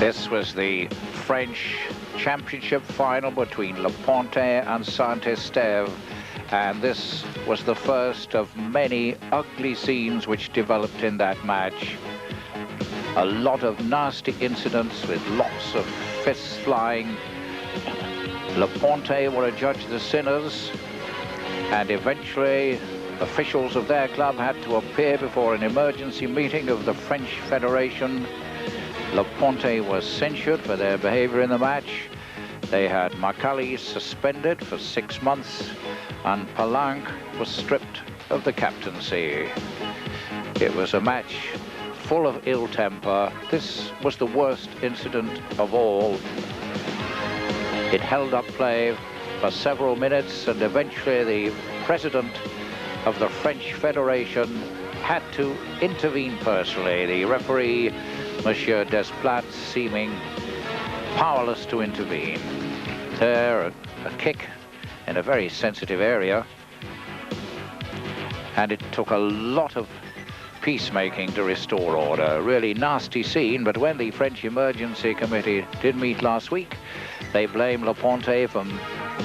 This was the French championship final between Le Ponte and Saint-Esteve, and this was the first of many ugly scenes which developed in that match. A lot of nasty incidents with lots of fists flying. Le Ponte were adjudged the sinners, and eventually officials of their club had to appear before an emergency meeting of the French Federation. Le Ponte was censured for their behavior in the match. They had Macaulay suspended for 6 months, and Palanque was stripped of the captaincy. It was a match full of ill temper. This was the worst incident of all. It held up play for several minutes, and eventually the president of the French Federation had to intervene personally. The referee, Monsieur Desplats, seeming powerless to intervene. There, a kick in a very sensitive area, and it took a lot of peacemaking to restore order. A really nasty scene, but when the French Emergency Committee did meet last week, they blamed Le Ponte for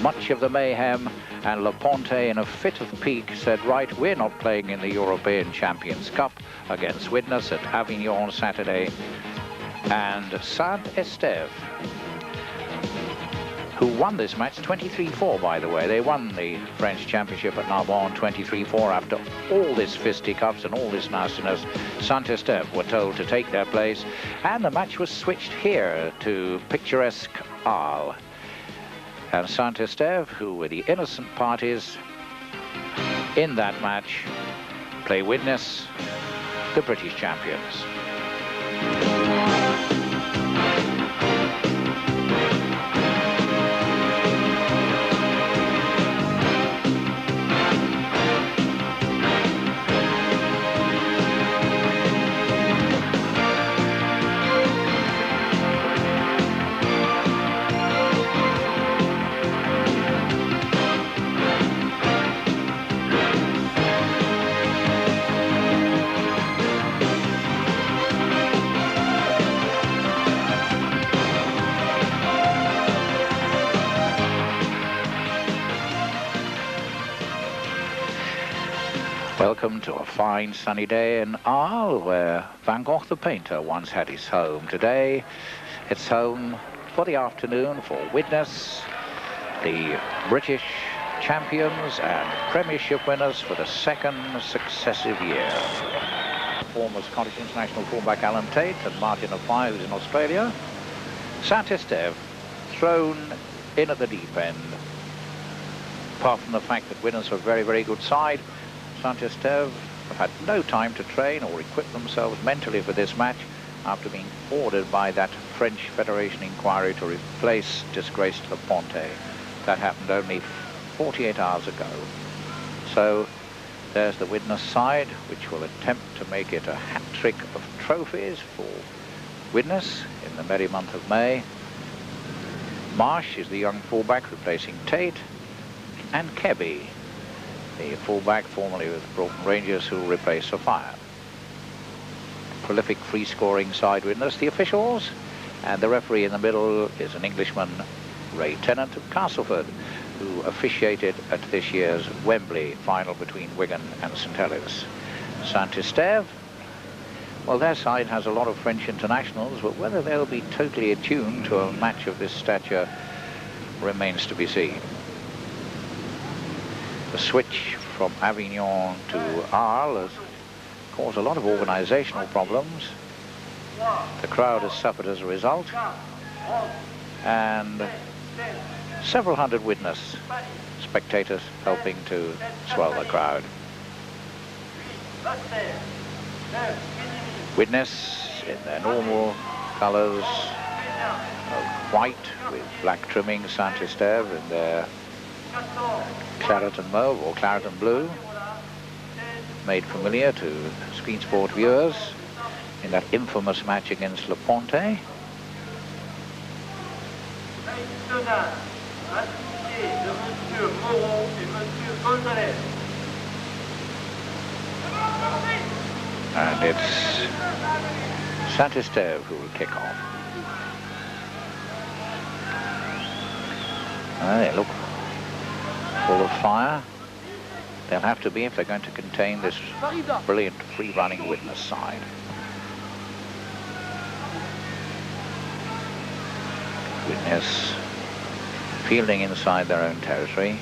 much of the mayhem, and Le Ponte, in a fit of pique, said, right, we're not playing in the European Champions Cup against Widnes at Avignon Saturday. And Saint-Esteve, who won this match 23-4, by the way. They won the French Championship at Narbonne 23-4 after all this fisticuffs and all this nastiness. Saint-Esteve were told to take their place, and the match was switched here to picturesque Arles. And Saint-Esteve, who were the innocent parties in that match, play Widnes, the British champions. Welcome to a fine sunny day in Arles, where Van Gogh the painter once had his home. Today, it's home for the afternoon for Widnes, the British champions and Premiership winners for the second successive year. Former Scottish international fullback Alan Tate and Martin Offiah, who's in Australia. Saint-Esteve thrown in at the deep end. Apart from the fact that Widnes are a very, very good side, Saint-Esteve have had no time to train or equip themselves mentally for this match after being ordered by that French Federation inquiry to replace disgraced Le Ponte. That happened only 48 hours ago. So there's the Widnes side, which will attempt to make it a hat-trick of trophies for Widnes in the merry month of May. Marsh is the young fullback replacing Tate, and Kebby, the fullback formerly with Broughton Rangers, who will replace Offiah. Prolific free-scoring side Widnes, the officials, and the referee in the middle is an Englishman, Ray Tennant of Castleford, who officiated at this year's Wembley final between Wigan and St Helens. Saint-Esteve, well, their side has a lot of French internationals, but whether they'll be totally attuned to a match of this stature remains to be seen. The switch from Avignon to Arles has caused a lot of organisational problems. The crowd has suffered as a result, and several hundred Widnes spectators helping to swell the crowd. Widnes in their normal colours of white with black trimming, Saint-Esteve in their claret and mauve or claret and blue, made familiar to screen sport viewers in that infamous match against Le Ponte. And it's Saint-Esteve who will kick off. They look full of fire. They'll have to be if they're going to contain this brilliant free-running Widnes side. Widnes fielding inside their own territory.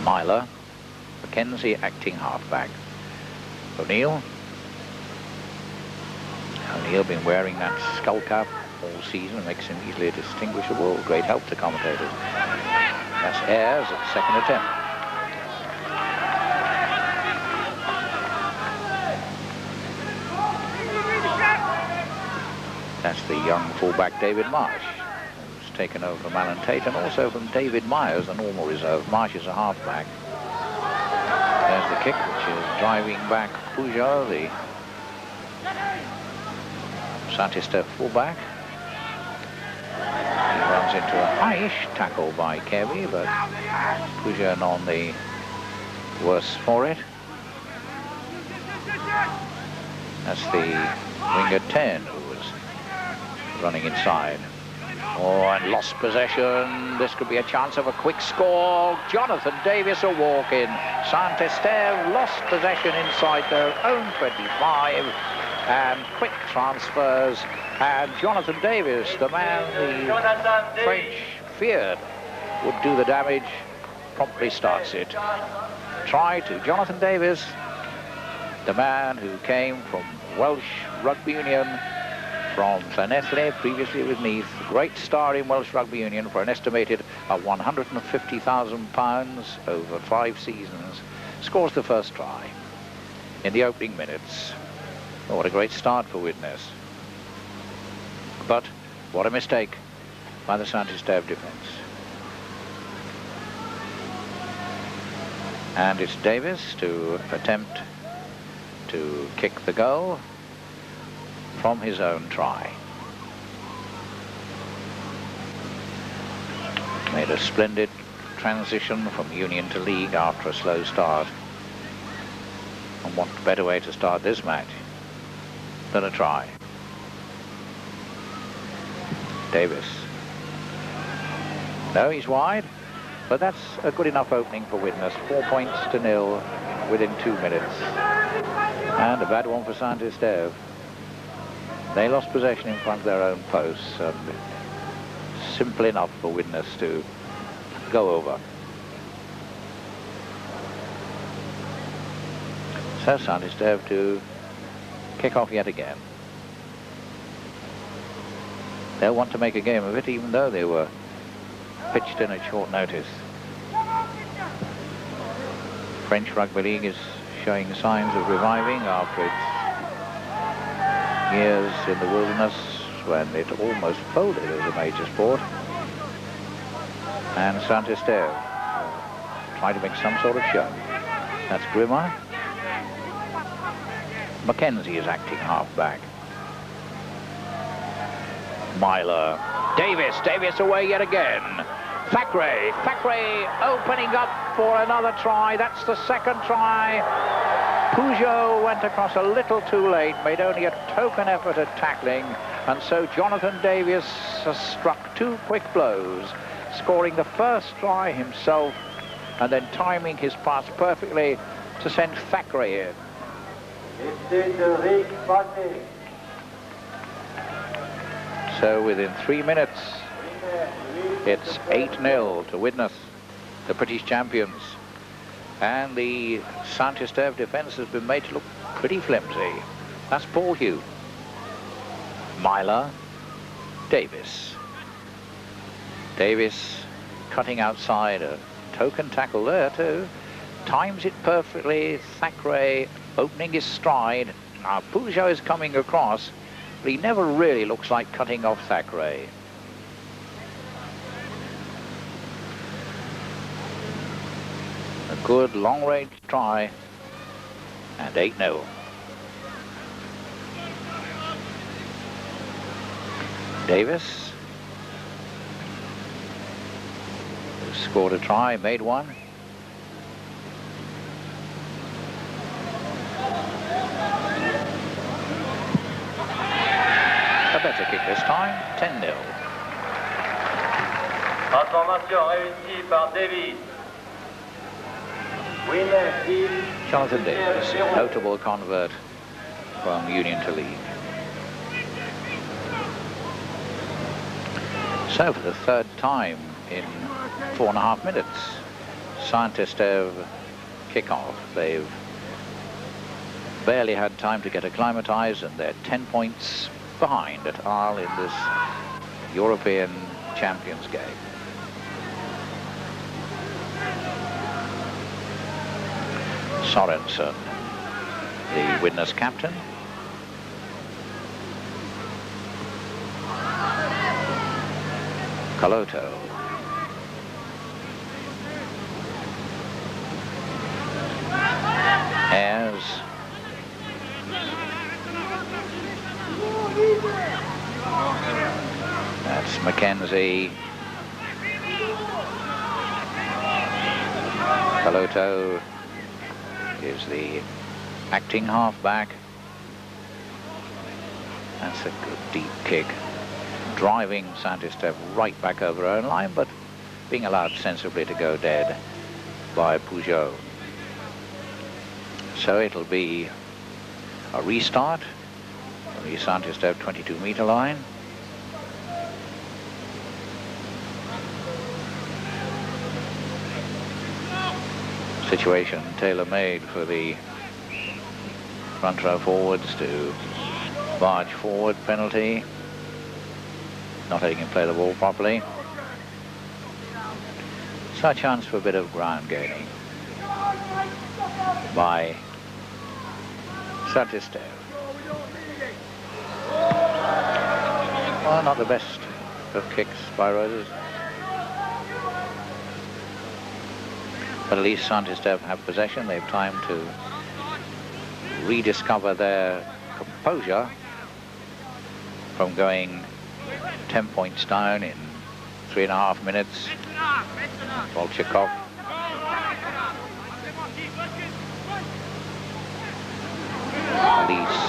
Myler, Mackenzie acting halfback. O'Neill been wearing that skull cap all season, makes him easily distinguishable. Great help to commentators. That's Ayres at second attempt. That's the young fullback David Marsh, who's taken over from Alan Tate, and also from David Myers, the normal reserve. Marsh is a halfback. There's the kick, which is driving back Peugeot, the Saint-Estève fullback. He runs into a high-ish tackle by Kevy, but Peugeot on the worse for it. That's the winger 10 who was running inside. Oh, and lost possession. This could be a chance of a quick score. Jonathan Davis a walk in. Saint-Estève lost possession inside their own 25, and quick transfers. And Jonathan Davis, the man the French feared would do the damage, promptly starts it. Try to Jonathan Davis, the man who came from Welsh Rugby Union, from Llanelli, previously with Neath, great star in Welsh Rugby Union for an estimated of £150,000 over 5 seasons, scores the first try in the opening minutes. Oh, what a great start for Widnes. But what a mistake by the Saint-Estève defence. And it's Davis to attempt to kick the goal from his own try. Made a splendid transition from Union to League after a slow start. And what better way to start this match than a try. Davis. No, he's wide, but that's a good enough opening for Widnes. 4-0 within 2 minutes. And a bad one for Saint-Estève. They lost possession in front of their own posts, and simple enough for Widnes to go over. So Saint-Estève to kick off yet again. They'll want to make a game of it, even though they were pitched in at short notice. French Rugby League is showing signs of reviving after its years in the wilderness when it almost folded as a major sport. And Saint-Estève trying to make some sort of show. That's Grimmer. Mackenzie is acting halfback. Myler. Davis away yet again. Thackeray opening up for another try. That's the second try. Peugeot went across a little too late, made only a token effort at tackling, and so Jonathan Davis has struck 2 quick blows, scoring the first try himself and then timing his pass perfectly to send Thackeray in. So within 3 minutes, it's 8-0 to Widnes, the British champions. And the Saint-Estève defence has been made to look pretty flimsy. That's Paul Hugh. Myler. Davis. Davis cutting outside, a token tackle there too. Times it perfectly. Thackeray opening his stride. Now Peugeot is coming across, but he never really looks like cutting off Thackeray. A good long-range try, and 8-0. Davis, who scored a try, made one. A better kick this time, 10-0. Transformation réussie par Davis. Jonathan Davis, notable convert from Union to League. So for the third time in 4.5 minutes, Saint-Estève kick off. They've barely had time to get acclimatized, and they're 10 points behind at Arles in this European Champions game. Sorensen, the Widnes captain. Coloto. Ayres. That's Mackenzie. Coloto is the acting halfback. That's a good deep kick, driving Saint-Estève right back over her own line, but being allowed sensibly to go dead by Peugeot. So it'll be a restart on the Saint-Estève 22-meter line. Situation tailor-made for the front row forwards to barge forward penalty, not letting him play the ball properly. So a chance for a bit of ground gaining by Saint-Estève. Well, not the best of kicks by Roses, but at least Saint-Estève have possession. They have time to rediscover their composure from going 10 points down in 3.5 minutes. Volchikov. Elise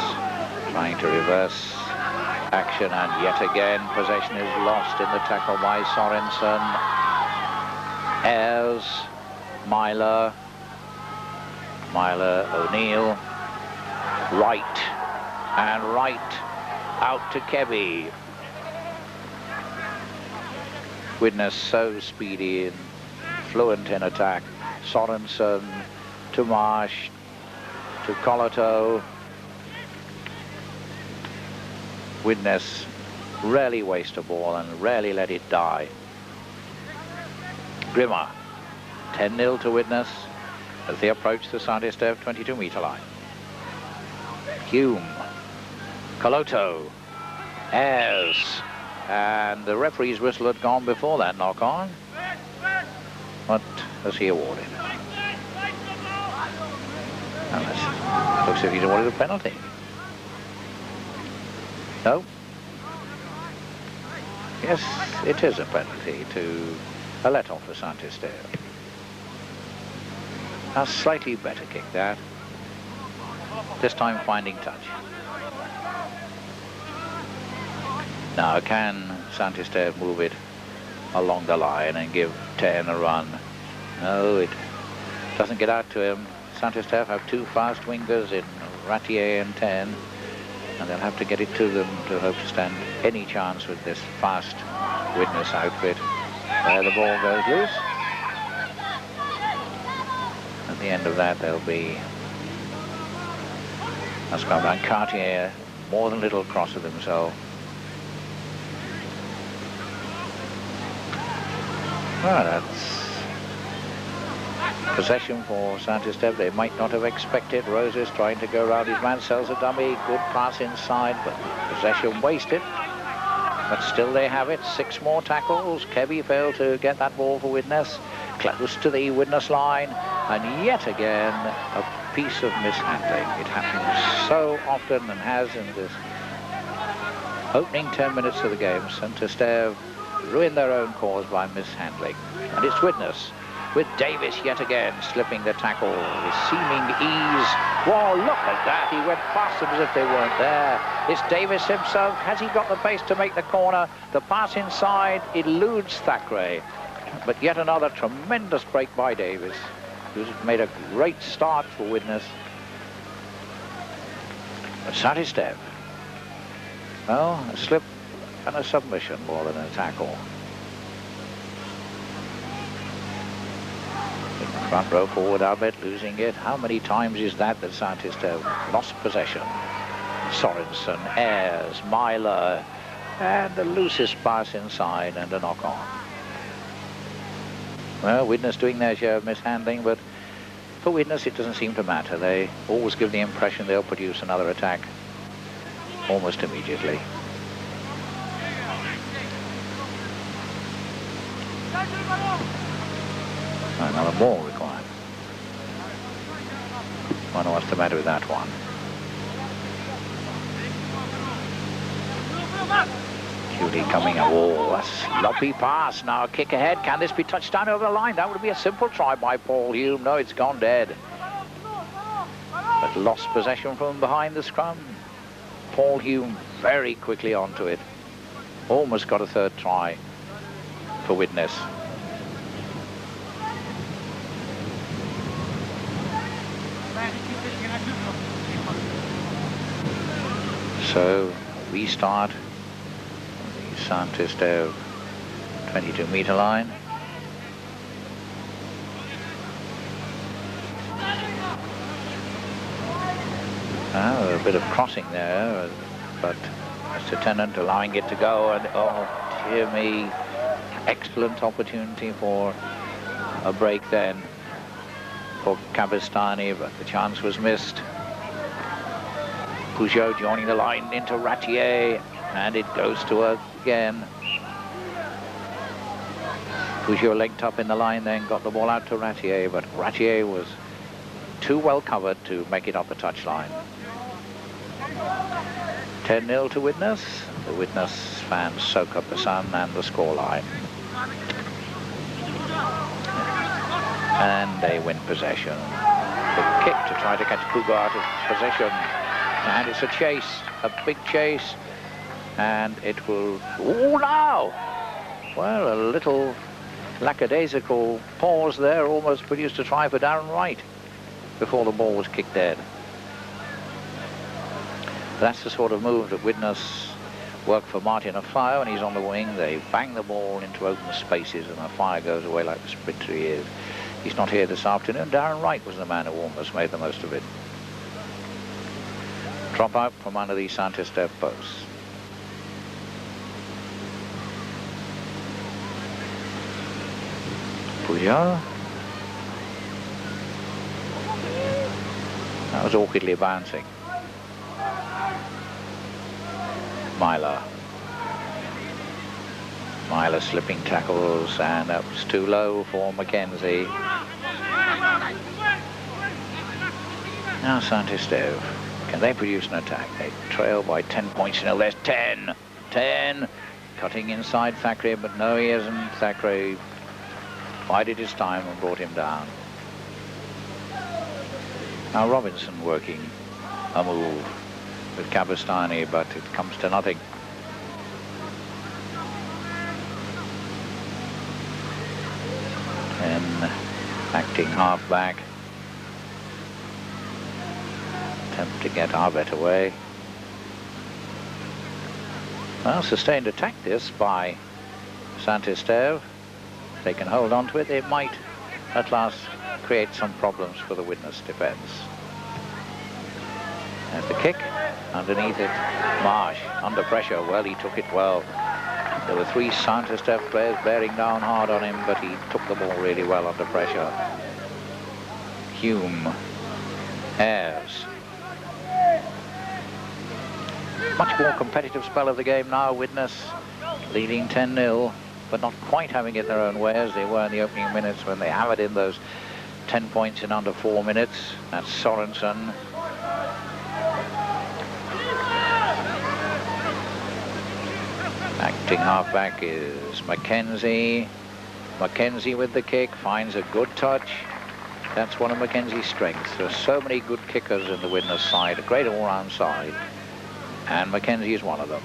trying to reverse action, and yet again possession is lost in the tackle by Sorensen. Ayres, Myler, O'Neill, right, and right out to Kebby. Widnes so speedy and fluent in attack. Sorensen to Marsh, to Coloto. Widnes rarely waste a ball and rarely let it die. Grimmer, 10-0 to Widnes as they approach the Saint-Estève 22-meter line. Hume, Coloto, Ayres, and the referee's whistle had gone before that knock on. What has he awarded? And looks as if he's awarded a penalty. No? Yes, it is a penalty to a let-off for Saint-Estève. A slightly better kick that. This time finding touch. Now can Saint-Estève move it along the line and give 10 a run? No, it doesn't get out to him. Saint-Estève have two fast wingers in Ratier and 10, and they'll have to get it to them to hope to stand any chance with this fast Widnes outfit. There the ball goes loose. At the end of that there'll be Ascar and Cartier more than a little cross of himself. Well, that's possession for Saint-Estève. They might not have expected. Roses trying to go around his man, sells a dummy, good pass inside, but possession wasted. But still they have it. 6 more tackles. Kebby failed to get that ball for Widnes. Close to the Widnes line, and yet again a piece of mishandling. It happens so often and has in this opening 10 minutes of the game. Saint-Estève ruin their own cause by mishandling, and it's Widnes with Davis yet again slipping the tackle with seeming ease. Whoa, look at that. He went past them as if they weren't there. It's Davis himself. Has he got the pace to make the corner? The pass inside eludes Thackeray. But yet another tremendous break by Davis, who's made a great start for Widnes. But Saint Esteve, well, a slip and a submission more than a tackle. Front row forward, Albert losing it. How many times is that Saint Esteve lost possession? Sorensen, Ayres, Myler, and the loosest pass inside and a knock on. Well, Widnes doing their share of mishandling, but for Widnes it doesn't seem to matter. They always give the impression they'll produce another attack almost immediately. Another ball required. Wonder what's the matter with that one. Cutie coming a wall. A sloppy pass. Now a kick ahead. Can this be touched down over the line? That would be a simple try by Paul Hume. No, it's gone dead. But lost possession from behind the scrum. Paul Hume very quickly onto it. Almost got a third try for Widnes. So we start the Saint Esteve 22-meter line. A bit of crossing there, but Mr. Tennant allowing it to go, and oh dear me, excellent opportunity for a break then for Cabestany, but the chance was missed. Peugeot joining the line into Ratier, and it goes to her again. Peugeot legged up in the line, then got the ball out to Ratier, but Ratier was too well covered to make it up the touchline. 10-0 to Widnes. The Widnes fans soak up the sun and the scoreline. And they win possession. The kick to try to catch Peugeot out of possession. And it's a chase, a big chase. And it will... Oh, now! Well, a little lackadaisical pause there almost produced a try for Darren Wright before the ball was kicked dead. That's the sort of move that Widnes work for Martin Afire when he's on the wing. They bang the ball into open spaces and Afire goes away like the sprinter he is. He's not here this afternoon. Darren Wright was the man who almost made the most of it. Drop out from under the Saint Esteve posts. Peugeot. That was awkwardly bouncing. Myler slipping tackles, and that was too low for Mackenzie. Now Saint Esteve, can they produce an attack? They trail by 10 points. Now there's 10. Cutting inside Thackeray, but no, he isn't. Thackeray bided his time and brought him down. Now Robinson working a move with Cabestany, but it comes to nothing. And acting half-back. Attempt to get Arbet away. Well, sustained attack this by Saint Esteve. If they can hold on to it, it might at last create some problems for the Widnes defence. There's the kick. Underneath it, Marsh, under pressure. Well, he took it well. There were 3 Saint Esteve players bearing down hard on him, but he took the ball really well under pressure. Hume, Ayres. Much more competitive spell of the game now. Widnes leading 10-0, but not quite having it their own way as they were in the opening minutes when they hammered in those 10 points in under 4 minutes. That's Sorensen. Acting halfback is Mackenzie. Mackenzie with the kick, finds a good touch. That's one of Mackenzie's strengths. There are so many good kickers in the Widnes side, a great all-round side, and Mackenzie is one of them.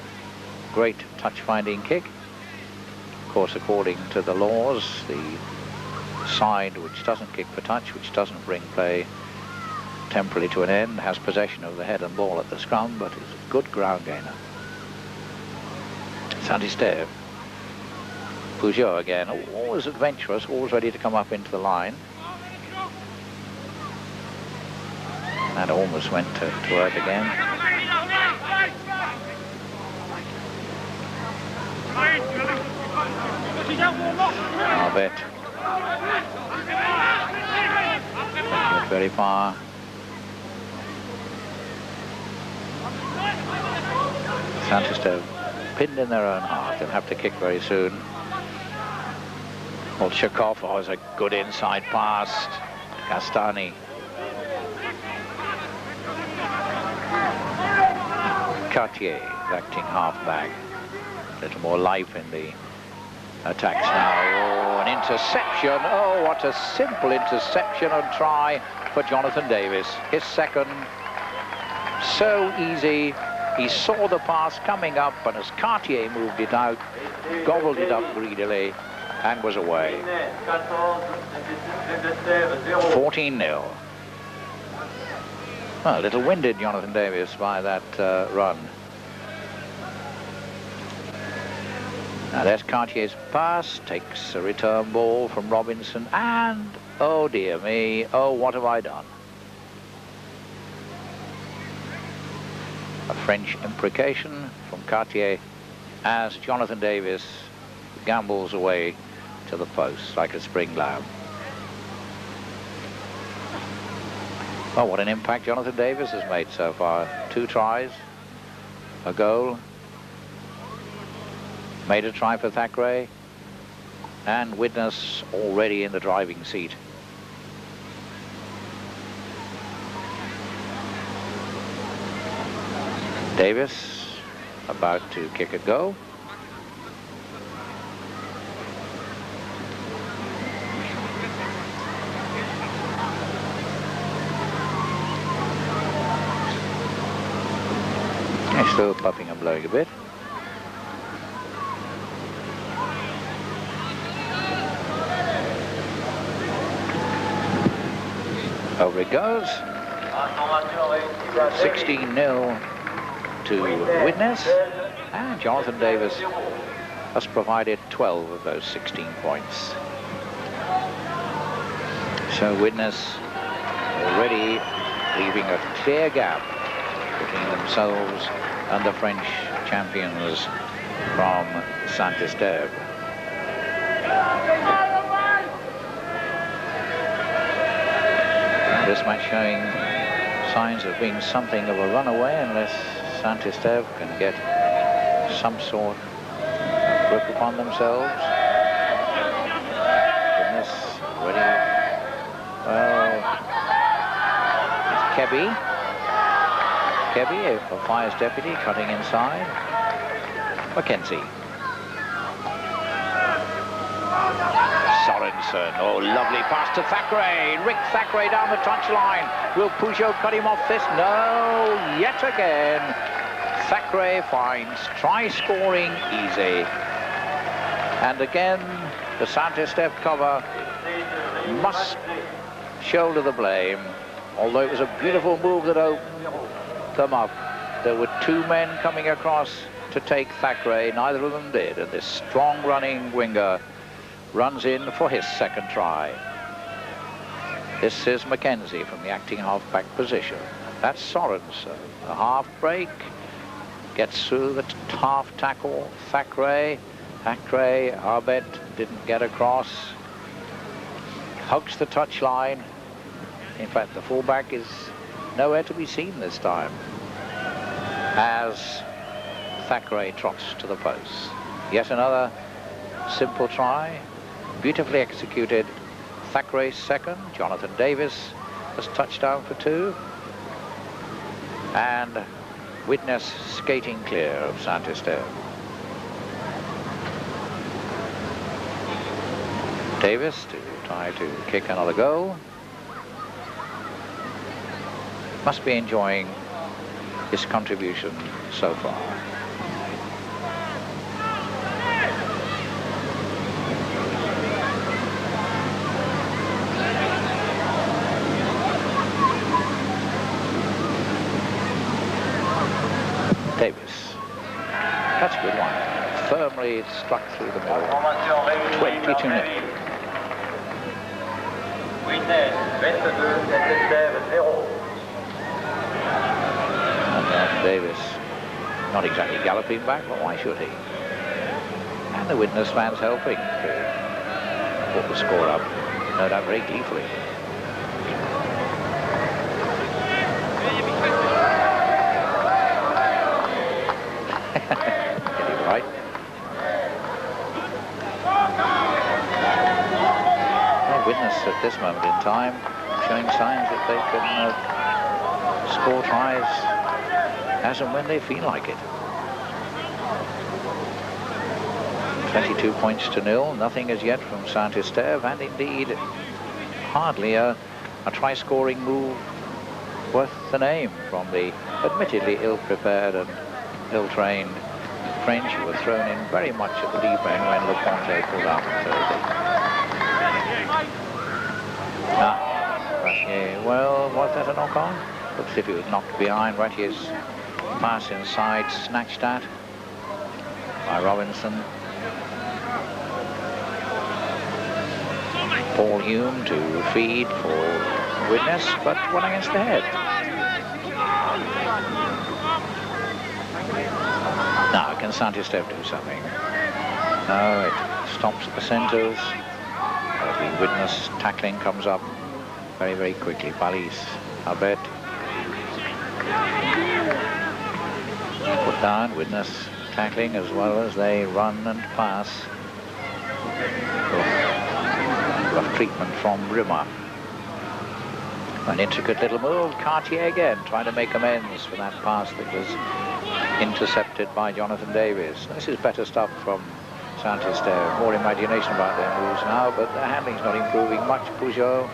Great touch-finding kick. Of course, according to the laws, the side which doesn't kick for touch, which doesn't bring play temporarily to an end, has possession of the head and ball at the scrum, but is a good ground gainer. Saint-Esteve. Peugeot again, always adventurous, always ready to come up into the line. And almost went to earth again. Arbet. Didn't get very far. Saint-Esteve pinned in their own half. They'll have to kick very soon. Olchakov has a good inside pass. Castani. Cartier acting half-back. A little more life in the attacks now. Oh, an interception. Oh, what a simple interception and try for Jonathan Davis. His second. So easy. He saw the pass coming up, and as Cartier moved it out, gobbled it up greedily, and was away. 14-0. Well, a little winded, Jonathan Davis, by that run. Now there's Cartier's pass, takes a return ball from Robinson, and, oh dear me, oh, what have I done? A French imprecation from Cartier as Jonathan Davis gambles away to the post like a spring lamb. Oh, what an impact Jonathan Davis has made so far. 2 tries, a goal, made a try for Thackeray, and Widnes already in the driving seat. Davis about to kick a goal. He's still puffing and blowing a bit. Over it goes. 16-0 to Widnes, and Jonathan Davis has provided 12 of those 16 points. So Widnes already leaving a clear gap between themselves and the French champions from Saint-Esteve. This match showing signs of being something of a runaway unless Saint-Esteve can get some sort of grip upon themselves. Goodness, ready. Well, it's Kebby, a Fire's deputy, cutting inside. Mackenzie. Sorensen, oh, lovely pass to Thackeray. Rick Thackeray down the touchline. Will Peugeot cut him off this? No, yet again. Thackeray finds try scoring easy. And again, the Saint-Esteve cover must shoulder the blame. Although it was a beautiful move that opened them up. There were 2 men coming across to take Thackeray. Neither of them did. And this strong running winger runs in for his second try. This is Mackenzie from the acting half-back position. That's Sorensen. A half break. Gets through the half tackle. Thackeray. Arbet didn't get across. Hugs the touchline. In fact, the fullback is nowhere to be seen this time as Thackeray trots to the post. Yet another simple try. Beautifully executed. Thackeray's second. Jonathan Davis has touchdown for 2. And Widnes skating clear of Saint-Esteve. Davis to try to kick another goal. Must be enjoying his contribution so far. Davis. That's a good one. Firmly struck through the middle. 22-0. Widnes, 22, esteve 0. And Davis not exactly galloping back, but why should he? And the Widnes fans helping to put the score up, no doubt very gleefully. Get it right. Well, Widnes at this moment in time showing signs that they can score tries as and when they feel like it. 22 points to 0, nothing as yet from Saint-Estève, and indeed hardly a try-scoring move worth the name from the admittedly ill-prepared and ill-trained French, who were thrown in very much at the deep end when Leconte pulled out on Thursday. Ratier, well, was that a knock-on? Looks as if he was knocked behind. Ratier's pass inside, snatched at by Robinson. Paul Hume to feed for Widnes, but one against the head. Now, can Saint-Estève do something? No, it stops at the centres. The Widnes tackling comes up very, very quickly. Balis, Abet. Put down, Widnes tackling as well as they run and pass. Rough treatment from Rimmer. An intricate little move. Cartier again trying to make amends for that pass that was intercepted by Jonathan Davis. This is better stuff from Saint-Estève. More imagination about their moves now, but their handling's not improving much. Peugeot.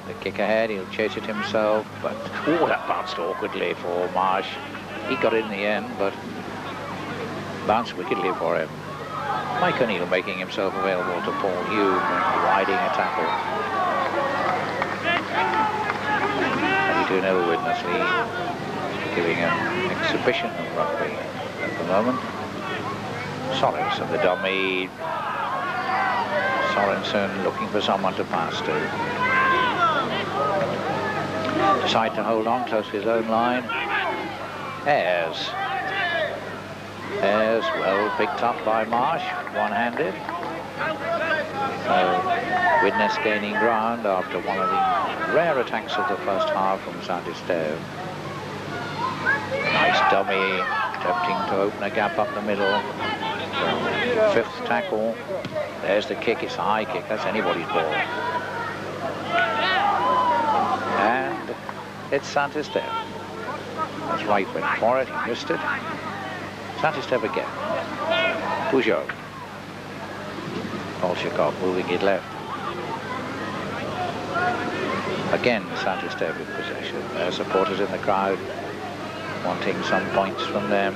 The kick ahead, he'll chase it himself, but that bounced awkwardly for Marsh. He got it in the end, but bounced wickedly for him. Mike O'Neill making himself available to Paul Hume and riding a tackle. 22-0 Widnes lead, giving an exhibition of rugby at the moment. Sorensen, the dummy. Sorensen looking for someone to pass to. Decide to hold on close to his own line. Ayres well picked up by Marsh, one-handed. So Widnes gaining ground after one of the rare attacks of the first half from Saint-Estève. Nice dummy, attempting to open a gap up the middle. Fifth tackle. There's the kick, it's a high kick, that's anybody's ball. And it's Saint-Estève. That's right, went for it, he missed it. Saint-Estève again. Peugeot. Bolshakov moving it left. Again, Saint-Estève with possession. Their supporters in the crowd wanting some points from them.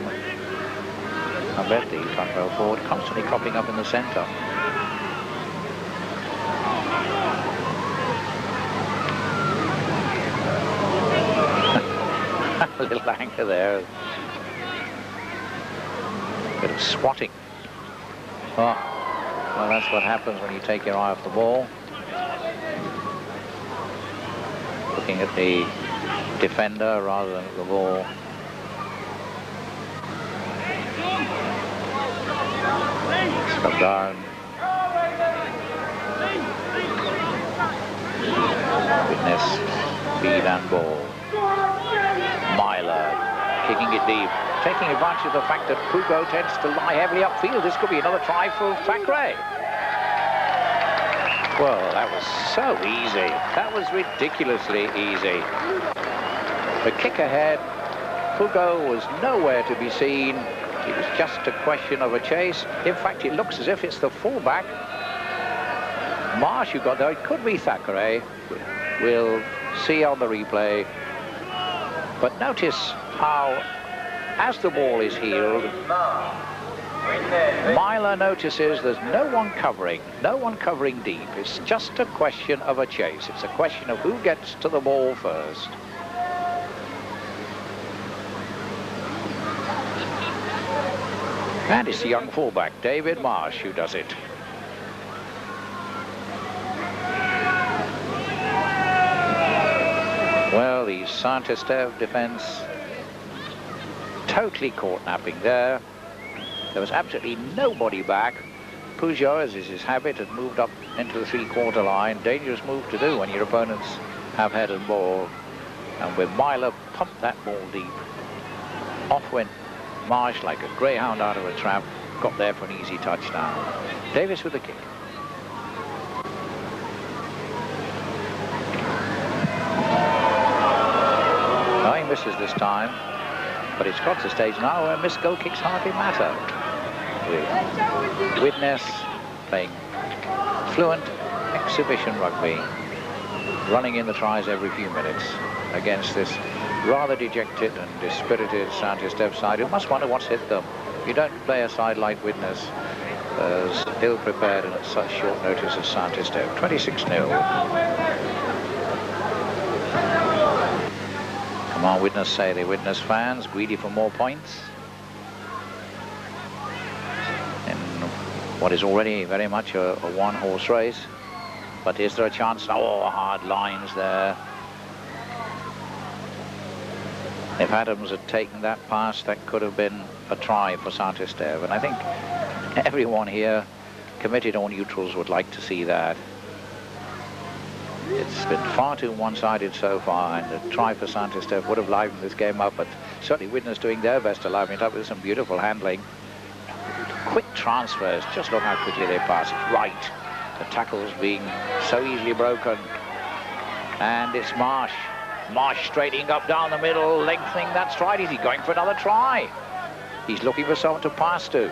I bet the front row forward constantly cropping up in the centre. A little anger there. Bit of swatting. Oh, well, that's what happens when you take your eye off the ball. Looking at the defender rather than at the ball. Come down. Widnes, feed and ball. Myler kicking it deep, taking advantage of the fact that Peugeot tends to lie heavily upfield. This could be another try for Thackeray. Well, that was so easy. That was ridiculously easy. The kick ahead, Peugeot was nowhere to be seen. It was just a question of a chase. In fact, it looks as if it's the fullback, Marsh, who got there. It could be Thackeray. We'll see on the replay. But notice how, as the ball is heeled, Myler notices there's no one covering deep. It's just a question of a chase. It's a question of who gets to the ball first. And it's the young fullback, David Marsh, who does it. Well, the Saint-Estève defence totally caught napping there. There was absolutely nobody back. Peugeot, as is his habit, had moved up into the three-quarter line. Dangerous move to do when your opponents have head and ball. And when Myler pumped that ball deep, off went Marsh like a greyhound out of a trap, got there for an easy touchdown. Davis with the kick. Oh, he misses this time, but it's got to the stage now where missed goal kicks hardly matter. With Widnes playing fluent exhibition rugby, running in the tries every few minutes against this rather dejected and dispirited Saint-Estève side, who must wonder what's hit them. You don't play a side like Widnes as ill-prepared and at such short notice as Saint-Estève. 26-0. Come on, Widnes, say the Widnes fans, greedy for more points in what is already very much a one-horse race. But is there a chance? Oh, hard lines there. If Adams had taken that pass, that could have been a try for Saint-Estève. And I think everyone here, committed or neutrals, would like to see that. It's been far too one-sided so far, and a try for Saint-Estève would have livened this game up, but certainly Widnes doing their best to liven it up with some beautiful handling. Quick transfers, just look how quickly they pass it right. The tackles being so easily broken. And it's Marsh. Marsh straightening up down the middle, lengthening that stride. Is he going for another try? He's looking for someone to pass to.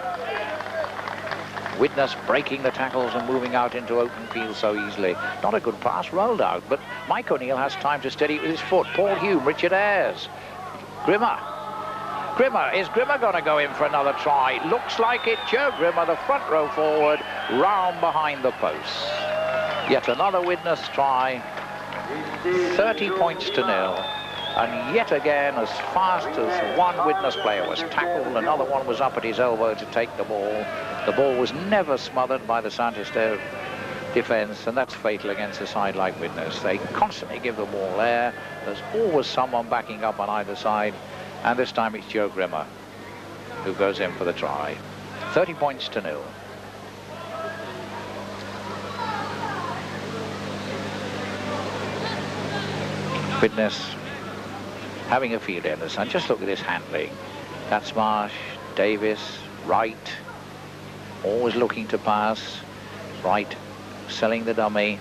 Widnes breaking the tackles and moving out into open field so easily. Not a good pass rolled out, but Mike O'Neill has time to steady it with his foot. Paul Hume, Richard Ayres, Grimmer. Is Grimmer going to go in for another try? Looks like it. Joe Grimmer, the front row forward, round behind the posts. Yet another Widnes try. 30 points to 0. And yet again, as fast as one Widnes player was tackled, another one was up at his elbow to take the ball. The ball was never smothered by the Saint-Estève defence, and that's fatal against a side like Widnes. They constantly give the ball there. There's always someone backing up on either side, and this time it's Joe Grimmer who goes in for the try. 30 points to 0. Widnes having a field in this, and just look at his handling. That's Marsh, Davis, Wright, always looking to pass. Wright selling the dummy,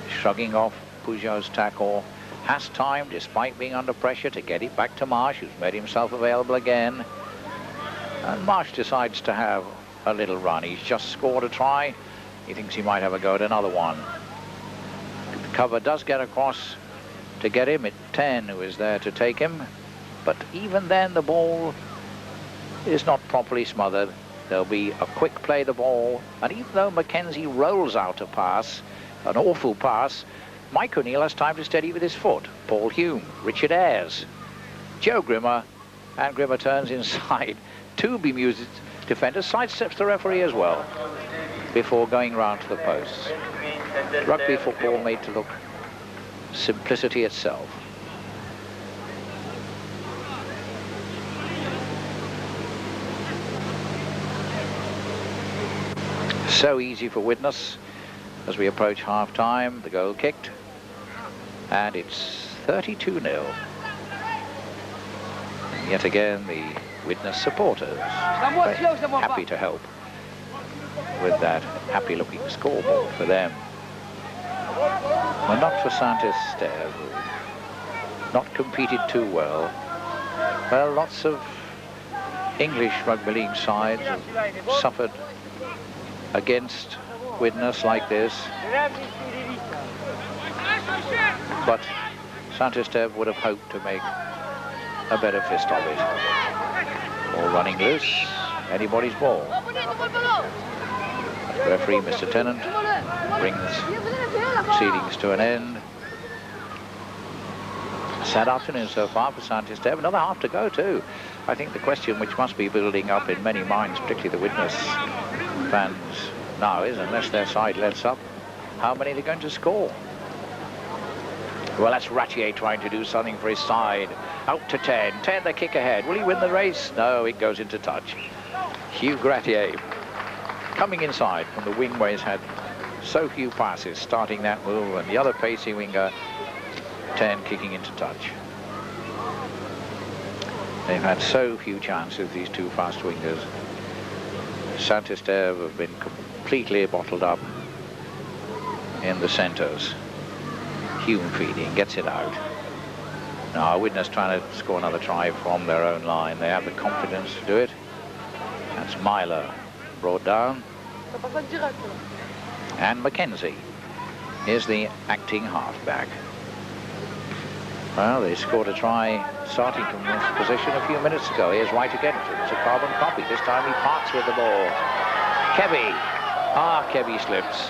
shrugging off Peugeot's tackle. Has time, despite being under pressure, to get it back to Marsh, who's made himself available again. And Marsh decides to have a little run. He's just scored a try. He thinks he might have a go at another one. The cover does get across to get him. It's 10 who is there to take him. But even then, the ball is not properly smothered. There'll be a quick play the ball. And even though Mackenzie rolls out a pass, an awful pass, Mike O'Neill has time to steady with his foot. Paul Hume, Richard Ayres, Joe Grimmer, and Grimmer turns inside. Two bemused defenders, sidesteps the referee as well before going round to the posts. Rugby football made to look simplicity itself. So easy for Widnes as we approach half-time. The goal kicked, and it's 32-0. Yet again, the Widnes supporters happy to help with that happy-looking scoreboard for them. Well, not for Saint-Estève, who not competed too well. Well, lots of English rugby league sides have suffered against Widnes like this, but Saint-Estève would have hoped to make a better fist of it. Ball running loose, anybody's ball. The referee, Mr. Tennant, brings proceedings to an end. Sad afternoon so far for Saint-Estève. Another half to go too. I think the question which must be building up in many minds, particularly the Widnes fans now, is, unless their side lets up, how many they're going to score. Well, that's Ratier trying to do something for his side. Out to 10. 10, the kick ahead. Will he win the race? No, it goes into touch. Hugh Ratier coming inside from the wing where he's had so few passes, starting that move, and the other pacey winger, 10, kicking into touch. They've had so few chances, these two fast wingers. Saint-Estève have been completely bottled up in the centres. Hume feeding, gets it out. Now Widnes trying to score another try from their own line. They have the confidence to do it. That's Myler brought down. And Mackenzie is the acting halfback. Well, they scored a try starting from this position a few minutes ago. Here's White again. It's a carbon copy. This time he parts with the ball. Kebby. Kebby slips.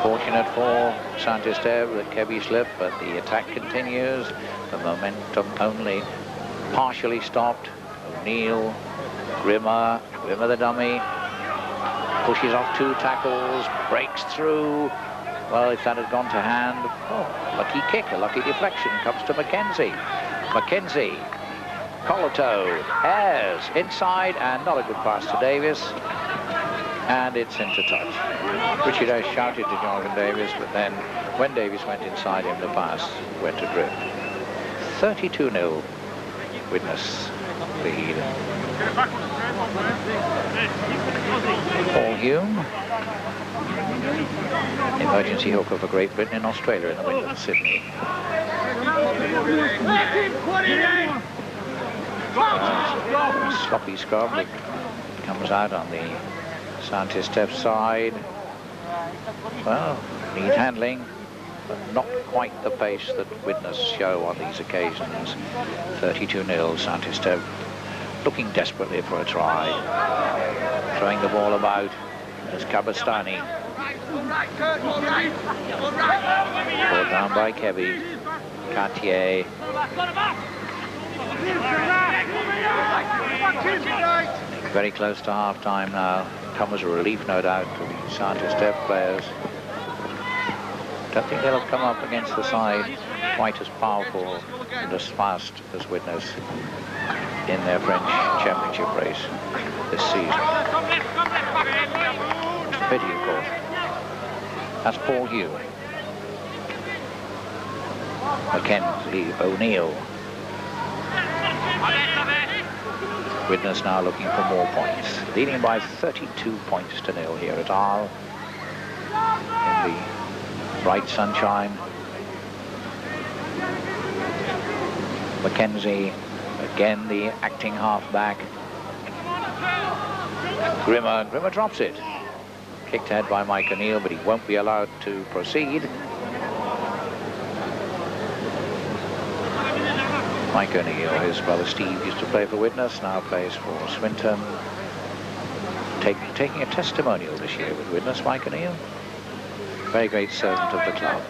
Fortunate for Saint-Estève that Kebby slipped, but the attack continues. The momentum only partially stopped. O'Neill, Grimmer the dummy, pushes off 2 tackles, breaks through. Well, if that had gone to hand, lucky kick, a lucky deflection comes to Mackenzie. Mackenzie, Colato, Ayres, inside, and not a good pass to Davis. And it's into touch. Richard Ayres shouted to Jonathan Davis, but then when Davis went inside him, the pass went adrift. 32-0, Widnes lead. Paul Hume, emergency hooker for Great Britain in Australia in the winter of Sydney. Sloppy scrum that comes out on the Saint-Estève side. Well, neat handling, but not quite the pace that Widnes show on these occasions. 32-0, Saint-Estève looking desperately for a try. Throwing the ball about as Kabastani. Brought down by Kebby. Cartier. Very close to half-time now. Come as a relief, no doubt, to the Saint-Estève players. Don't think they'll have come up against the side quite as powerful and as fast as Widnes in their French championship race this season. Pity, of course. That's Paul Hume. Mackenzie, O'Neill. Widnes now looking for more points. Leading by 32 points to 0 here at Arles. In the bright sunshine. Mackenzie, again the acting halfback. Grimmer drops it. Kicked ahead by Mike O'Neill, but he won't be allowed to proceed. Mike O'Neill, his brother Steve used to play for Widnes, now plays for Swinton. Taking a testimonial this year with Widnes, Mike O'Neill. Very great servant of the club.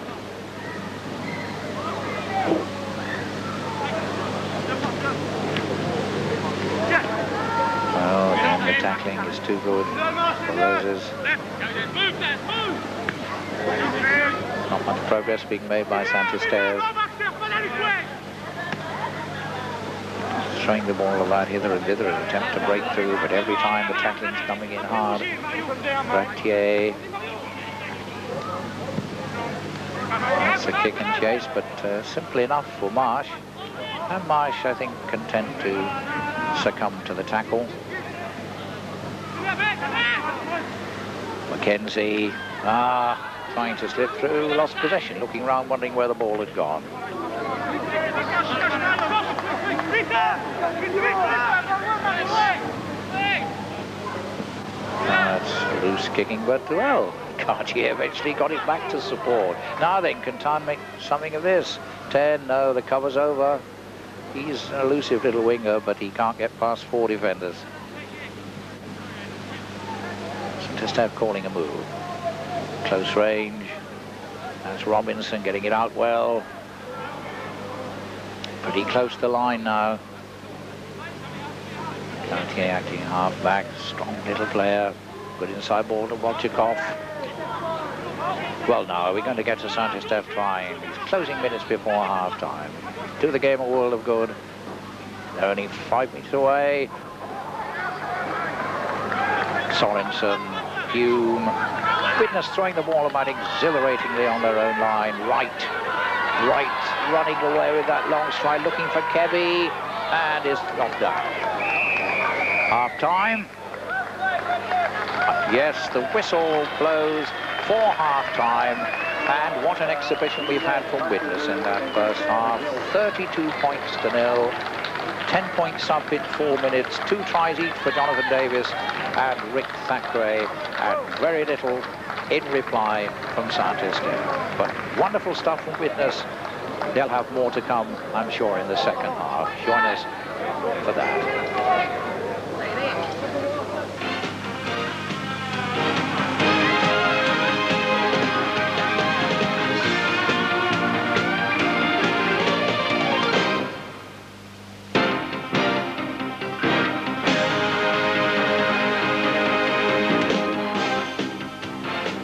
Well, again, the tackling is too good for Roses. Not much progress being made by Saint-Estève. Throwing the ball about hither and thither, an attempt to break through, but every time the tackling's coming in hard. Bractier. That's a kick and chase, but simply enough for Marsh. And Marsh, I think, content to succumb to the tackle. Mackenzie, trying to slip through, lost possession, looking round, wondering where the ball had gone. loose kicking, but well, Cartier eventually got it back to support. Now then, can Tan make something of this? 10, no, the cover's over. He's an elusive little winger, but he can't get past 4 defenders. Esteve calling a move. Close range. That's Robinson getting it out well. Pretty close to the line now. Cartier acting half back. Strong little player. Good inside ball to Wojciechowski. Well, now we're going to get to Saint-Estève trying. These closing minutes before half-time. Do the game a world of good. They're only 5 meters away. Sorensen, Hume. Widnes throwing the ball about exhilaratingly on their own line. Right, running away with that long stride, looking for Kebby, and is knocked down. Half-time. Yes, the whistle blows for half-time, and what an exhibition we've had from Widnes in that first half. 32 points to 0, 10 points up in 4 minutes, 2 tries each for Jonathan Davis and Rick Thackeray, and very little in reply from Saint-Estève. But wonderful stuff from Widnes. They'll have more to come, I'm sure, in the second half. Join us for that.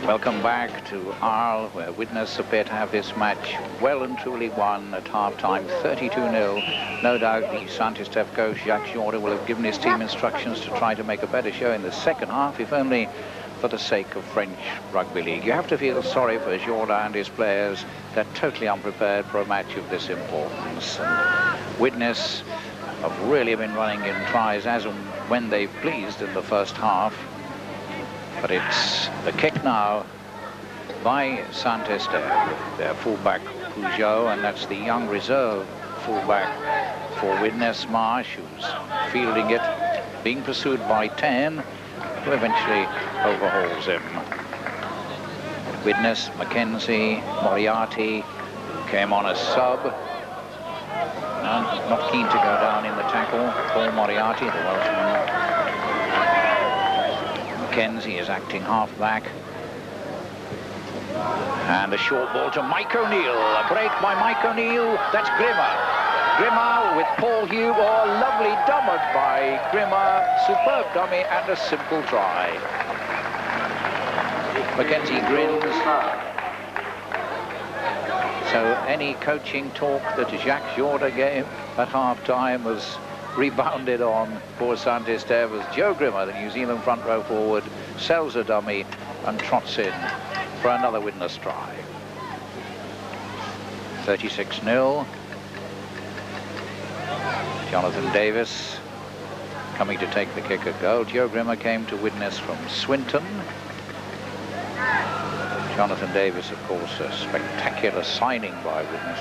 Welcome back to Arles, where Widnes appear to have this match well and truly won at half-time, 32-0. No doubt the Saint-Estève coach, Jacques Jourda, will have given his team instructions to try to make a better show in the second half, if only for the sake of French Rugby League. You have to feel sorry for Jourda and his players. They're totally unprepared for a match of this importance. And Widnes have really been running in tries as and when they've pleased in the first half. But it's the kick now by Saint-Estève, their fullback Peugeot, and that's the young reserve fullback for Widnes, Marsh, who's fielding it, being pursued by 10, who eventually overhauls him. Widnes, Mackenzie, Moriarty, who came on as sub, and not keen to go down in the tackle. Paul Moriarty, the Welshman. Mackenzie is acting half-back. And a short ball to Mike O'Neill. A break by Mike O'Neill. That's Grimmer. Grimmer with Paul Hume. Oh, lovely dummy by Grimmer. Superb dummy and a simple try. Mackenzie grins. So any coaching talk that Jacques Jourda gave at half-time was rebounded on for Saint-Estève as Joe Grimmer, the New Zealand front row forward, sells a dummy and trots in for another Widnes try. 36-0. Jonathan Davis coming to take the kick at goal. Joe Grimmer came to Widnes from Swinton. Jonathan Davis, of course, a spectacular signing by Widnes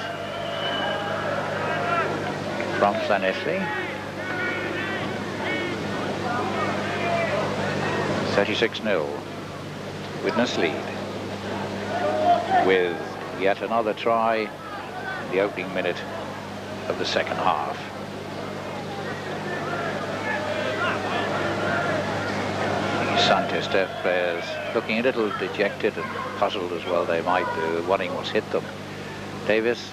from Llanelli. 36-0. Widnes lead with yet another try in the opening minute of the second half. The Saint-Estève players looking a little dejected and puzzled as well they might do, wondering what's hit them. Davis.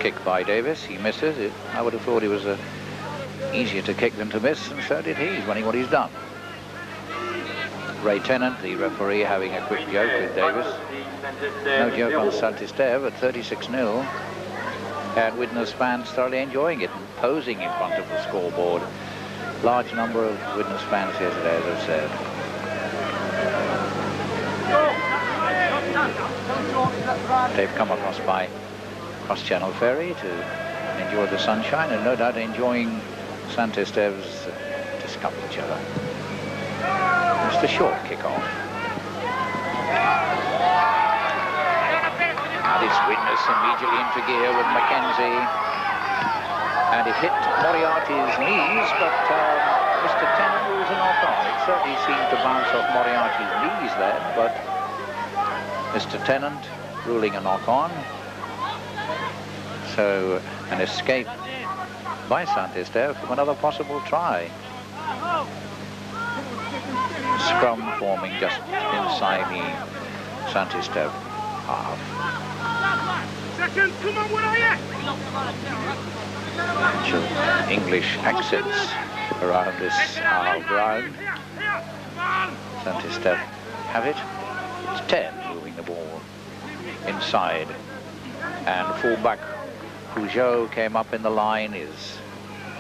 Kick by Davis. He misses it. I would have thought he was easier to kick than to miss, and so did he. He's running what he's done. Ray Tennant, the referee, having a quick joke with Davis. No joke on Saint-Estève at 36-0. And Widnes fans thoroughly enjoying it and posing in front of the scoreboard. Large number of Widnes fans here today, as I've said. They've come across by cross-channel ferry to enjoy the sunshine and no doubt enjoying Saint-Estève's discomfiture. Just a short kick-off. And it's Widnes immediately into gear with Mackenzie. And it hit Moriarty's knees, but Mr. Tennant rules a knock-on. It certainly seemed to bounce off Moriarty's knees then, but Mr. Tennant ruling a knock-on. So an escape by Saint-Estève from another possible try. Scrum forming just inside the Saint-Estève half. Second, come on, where are you? English accents around this half ground. Saint-Estève have it. It's 10 moving the ball inside. And fullback Peugeot came up in the line, is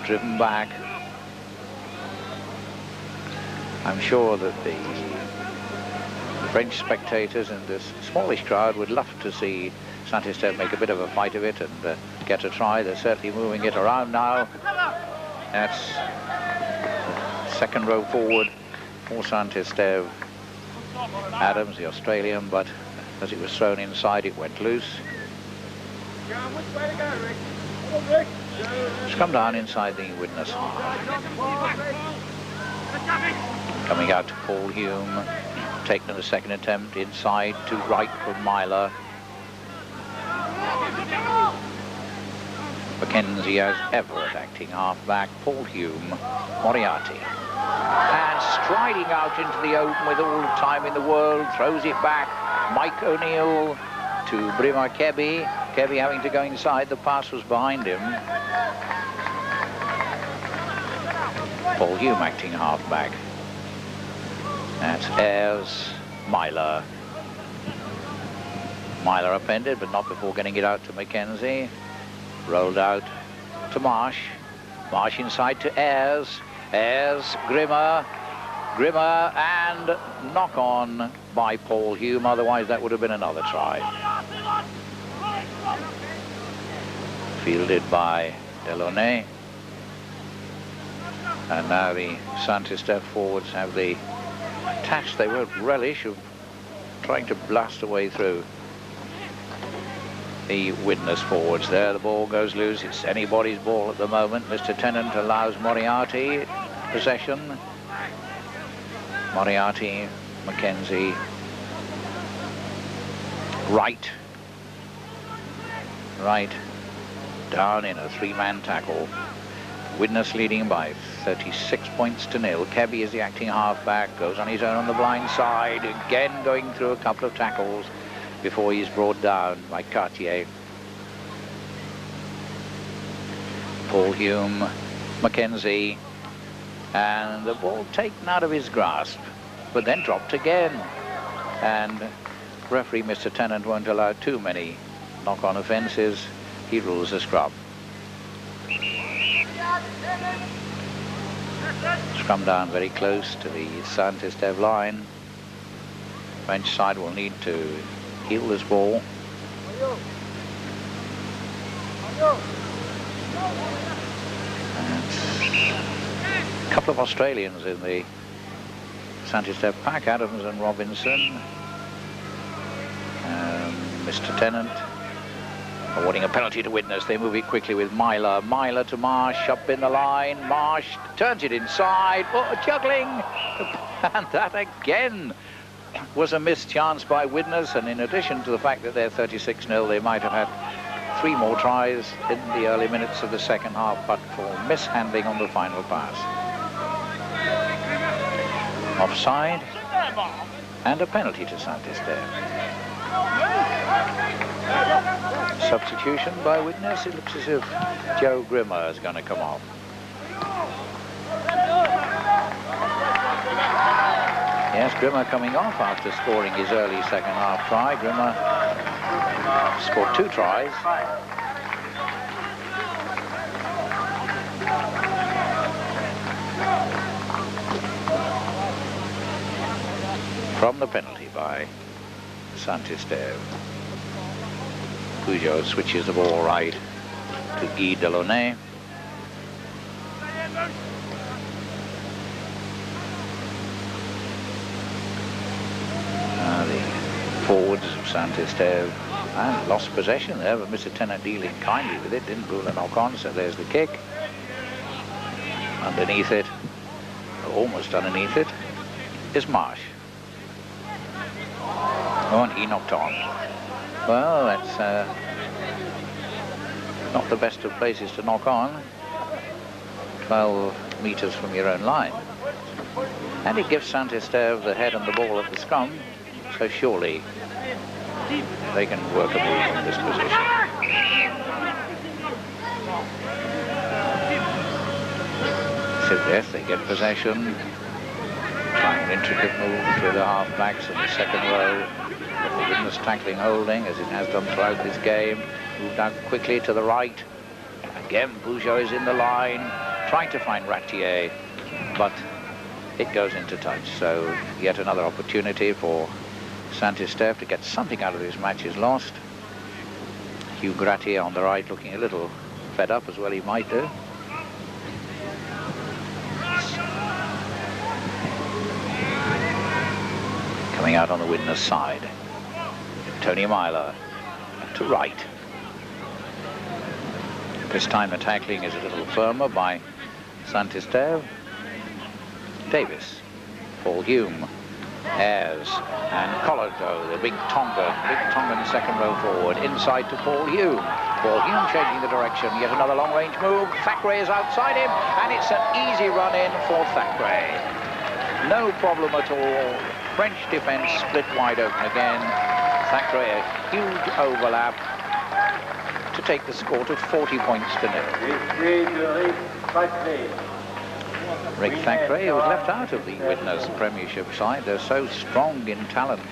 driven back. I'm sure that the French spectators in this smallish crowd would love to see Saint-Estève make a bit of a fight of it and get a try. They're certainly moving it around now. That's the second row forward for Saint-Estève. Adams, the Australian, but as it was thrown inside, it went loose. It's come down inside the Widnes half. Coming out to Paul Hume, taken the second attempt inside to right from Myler. Mackenzie as ever at acting half-back, Paul Hume, Moriarty. And striding out into the open with all the time in the world, throws it back, Mike O'Neill to Brimar Kebby. Kebby having to go inside, the pass was behind him. Paul Hume acting half-back. That's Ayres, Myler. Myler upended, but not before getting it out to Mackenzie. Rolled out to Marsh. Marsh inside to Ayres. Ayres, Grimmer, and knock on by Paul Hume. Otherwise, that would have been another try. Fielded by Delaunay. And now the Saint-Estève forwards have the task they won't relish of trying to blast a way through the Widnes forwards there. The ball goes loose. It's anybody's ball at the moment. Mr. Tennant allows Moriarty possession. Moriarty, Mackenzie, right, down in a three-man tackle. Widnes leading by 36 points to nil. Kebby is the acting half-back, goes on his own on the blind side, again going through a couple of tackles before he's brought down by Cartier. Paul Hume, Mackenzie, and the ball taken out of his grasp, but then dropped again. And referee Mr. Tennant won't allow too many knock-on offences. He rules a scrum. Scrum down very close to the Saint-Estève line. French side will need to heel this ball. And a couple of Australians in the Saint-Estève pack, Adams and Robinson. Mr. Tennant awarding a penalty to Widnes. They move it quickly with Myler. Myler to Marsh, up in the line. Marsh turns it inside. Oh, juggling! And that again was a missed chance by Widnes. And in addition to the fact that they're 36-0, they might have had 3 more tries in the early minutes of the second half, but for mishandling on the final pass. Offside and a penalty to Saint-Estève. Substitution by Widnes. It looks as if Joe Grimmer is going to come off. Yes, Grimmer coming off after scoring his early second half try. Grimmer scored 2 tries. From the penalty by Saint-Estève. Peugeot switches the ball right to Guy Delaunay. The forwards of Saint-Estève And lost possession there, but Mr. Tennant dealing kindly with it, didn't rule a knock on, so there's the kick. Underneath it, almost underneath it, is Marsh. Oh, and he knocked on. Well, that's not the best of places to knock on. 12 metres from your own line. And it gives Saint-Estève the head and the ball at the scrum, so surely they can work a move from this position. So yes, they get possession. Trying an intricate move through the half-backs in the second row. But the Widnes tackling holding, as it has done throughout this game. Moved out quickly to the right. Again, Bougeot is in the line, trying to find Ratier, but it goes into touch. So yet another opportunity for Saint-Estève to get something out of this match is lost. Hugh Gratier on the right, looking a little fed up, as well he might do. Coming out on the Widnes side, Tony Myler to right. This time the tackling is a little firmer by Saint-Estève. Davis, Paul Hume, Ayres, and Collado, the big Tongan second row forward, inside to Paul Hume. Paul Hume changing the direction, yet another long-range move. Thackeray is outside him, and it's an easy run-in for Thackeray. No problem at all. French defence split wide open again. Thackeray, a huge overlap to take the score to 40 points to 0. Rick Thackeray, who was left out of the Widnes Premiership side. They're so strong in talent,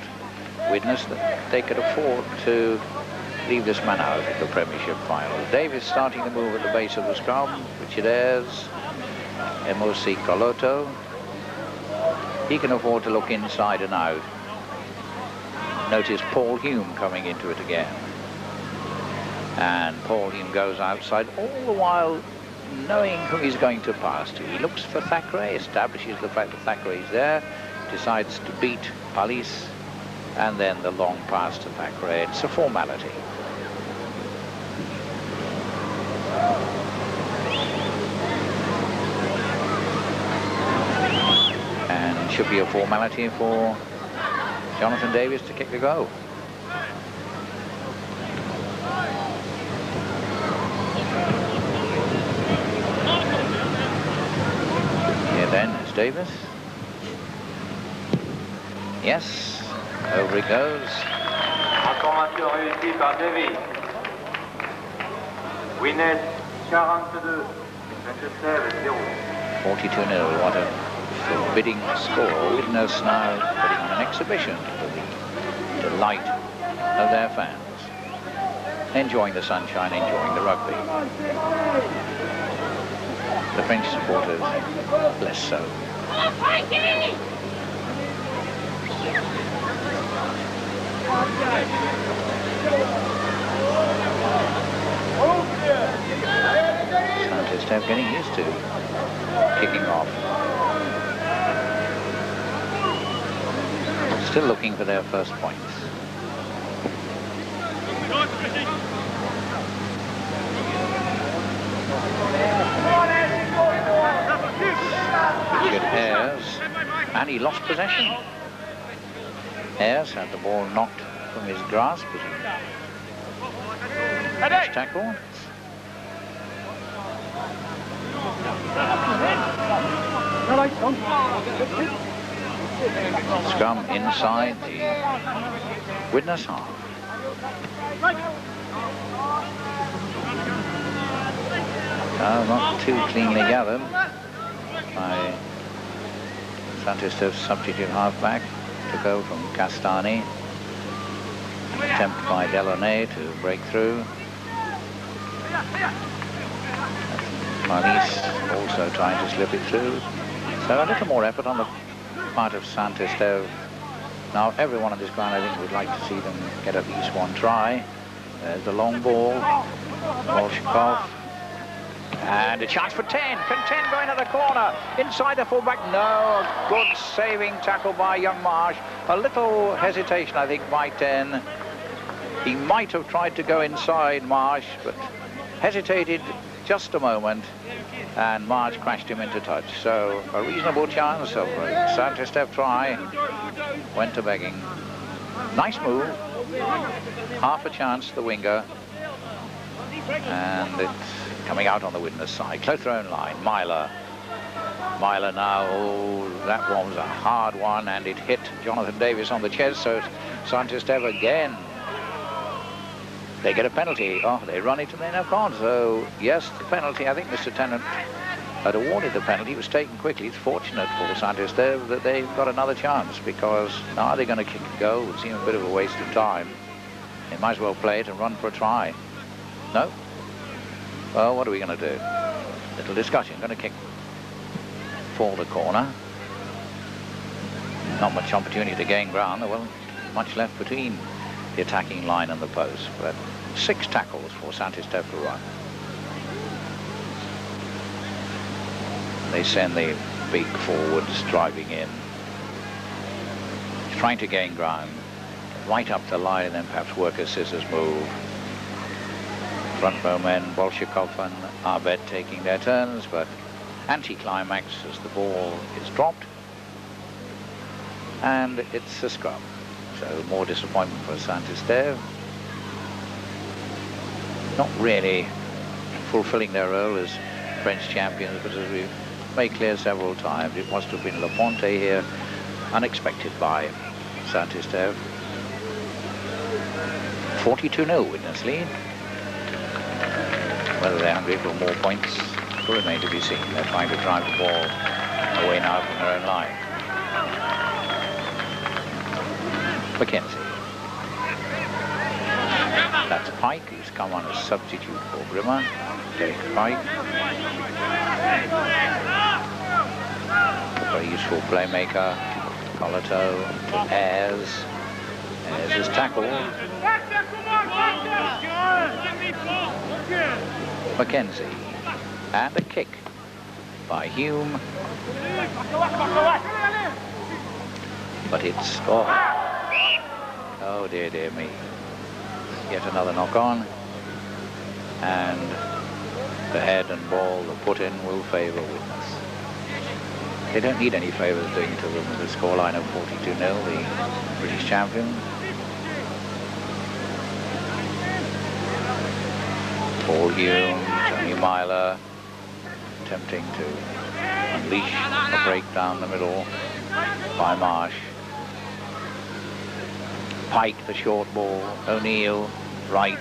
Widnes, that they could afford to leave this man out of the Premiership final. Davis starting the move at the base of the scrum. Richard Ayres, MOC Collado. He can afford to look inside and out. Notice Paul Hume coming into it again. And Paul Hume goes outside, all the while knowing who he's going to pass to. He looks for Thackeray, establishes the fact that Thackeray's there, decides to beat Palis, and then the long pass to Thackeray. It's a formality. And should be a formality for Jonathan Davis to kick the goal. Here then is Davis. Yes, over it goes. Information réussie par Davis. Widnes 42, Saint-Estève 0. 42-0, what a forbidding score. Widnes now putting on an exhibition to the delight of their fans. Enjoying the sunshine, enjoying the rugby. The French supporters less so. Saint-Estève getting used to kicking off. Still looking for their first points. Richard Ayres, and he lost possession. Ayres had the ball knocked from his grasp as he tackle. Scrum inside the Widnes half. Not too cleanly gathered by Saint-Estève's substitute halfback. Took over from Castani. Attempt by Delaunay to break through. Palis also trying to slip it through. So a little more effort on the part of Saint-Estève. Now everyone on this ground, I think, would like to see them get at least one try. There's the long ball. Volchkov. And a chance for 10. Can 10 go into the corner? Inside the fullback. No. Good saving tackle by young Marsh. A little hesitation, I think, by 10. He might have tried to go inside Marsh, but hesitated just a moment, and Marsh crashed him into touch. So a reasonable chance of a Saint-Estève try went to begging. Nice move. Half a chance, the winger. And it's coming out on the widnes side. Close their own line. Myler now. Oh, that was a hard one, and it hit Jonathan Davis on the chest. So Saint-Estève again. They get a penalty. Oh, they run it and they knock on. So, yes, the penalty. I think Mr. Tennant had awarded the penalty. It was taken quickly. It's fortunate for Saint-Estève that they've got another chance, because now they're going to kick and go. It would seem a bit of a waste of time. They might as well play it and run for a try. No? Well, what are we going to do? Little discussion. Going to kick for the corner. Not much opportunity to gain ground. There wasn't much left between the attacking line and the post, but 6 tackles for Saint-Estève to run. They send the big forwards driving in, trying to gain ground, right up the line, and then perhaps work a scissors move. Front row men, Bolshakov and Abed taking their turns, but anticlimax as the ball is dropped, and it's a scrum. So more disappointment for Saint-Estève. Not really fulfilling their role as French champions, but as we've made clear several times, it was to have been Le Ponte here, unexpected by Saint-Estève. 42-0 widnes lead. Whether they're hungry for more points will remain to be seen. They're trying to drive the ball away now from their own line. Mackenzie. That's Pike, who's come on as substitute for Grimmer. Derek Pike. A very useful playmaker. Colato to Ayres. Ayres is tackled. Mackenzie. And a kick by Hume. But it's... Oh dear, dear me. Yet another knock on. And the head and ball, the put in, will favour widnes. They don't need any favours doing to them with a scoreline of 42-0, the British champions. Paul Hume, Tony Myler, attempting to unleash a break down the middle by Marsh. Pike, the short ball. O'Neill, right.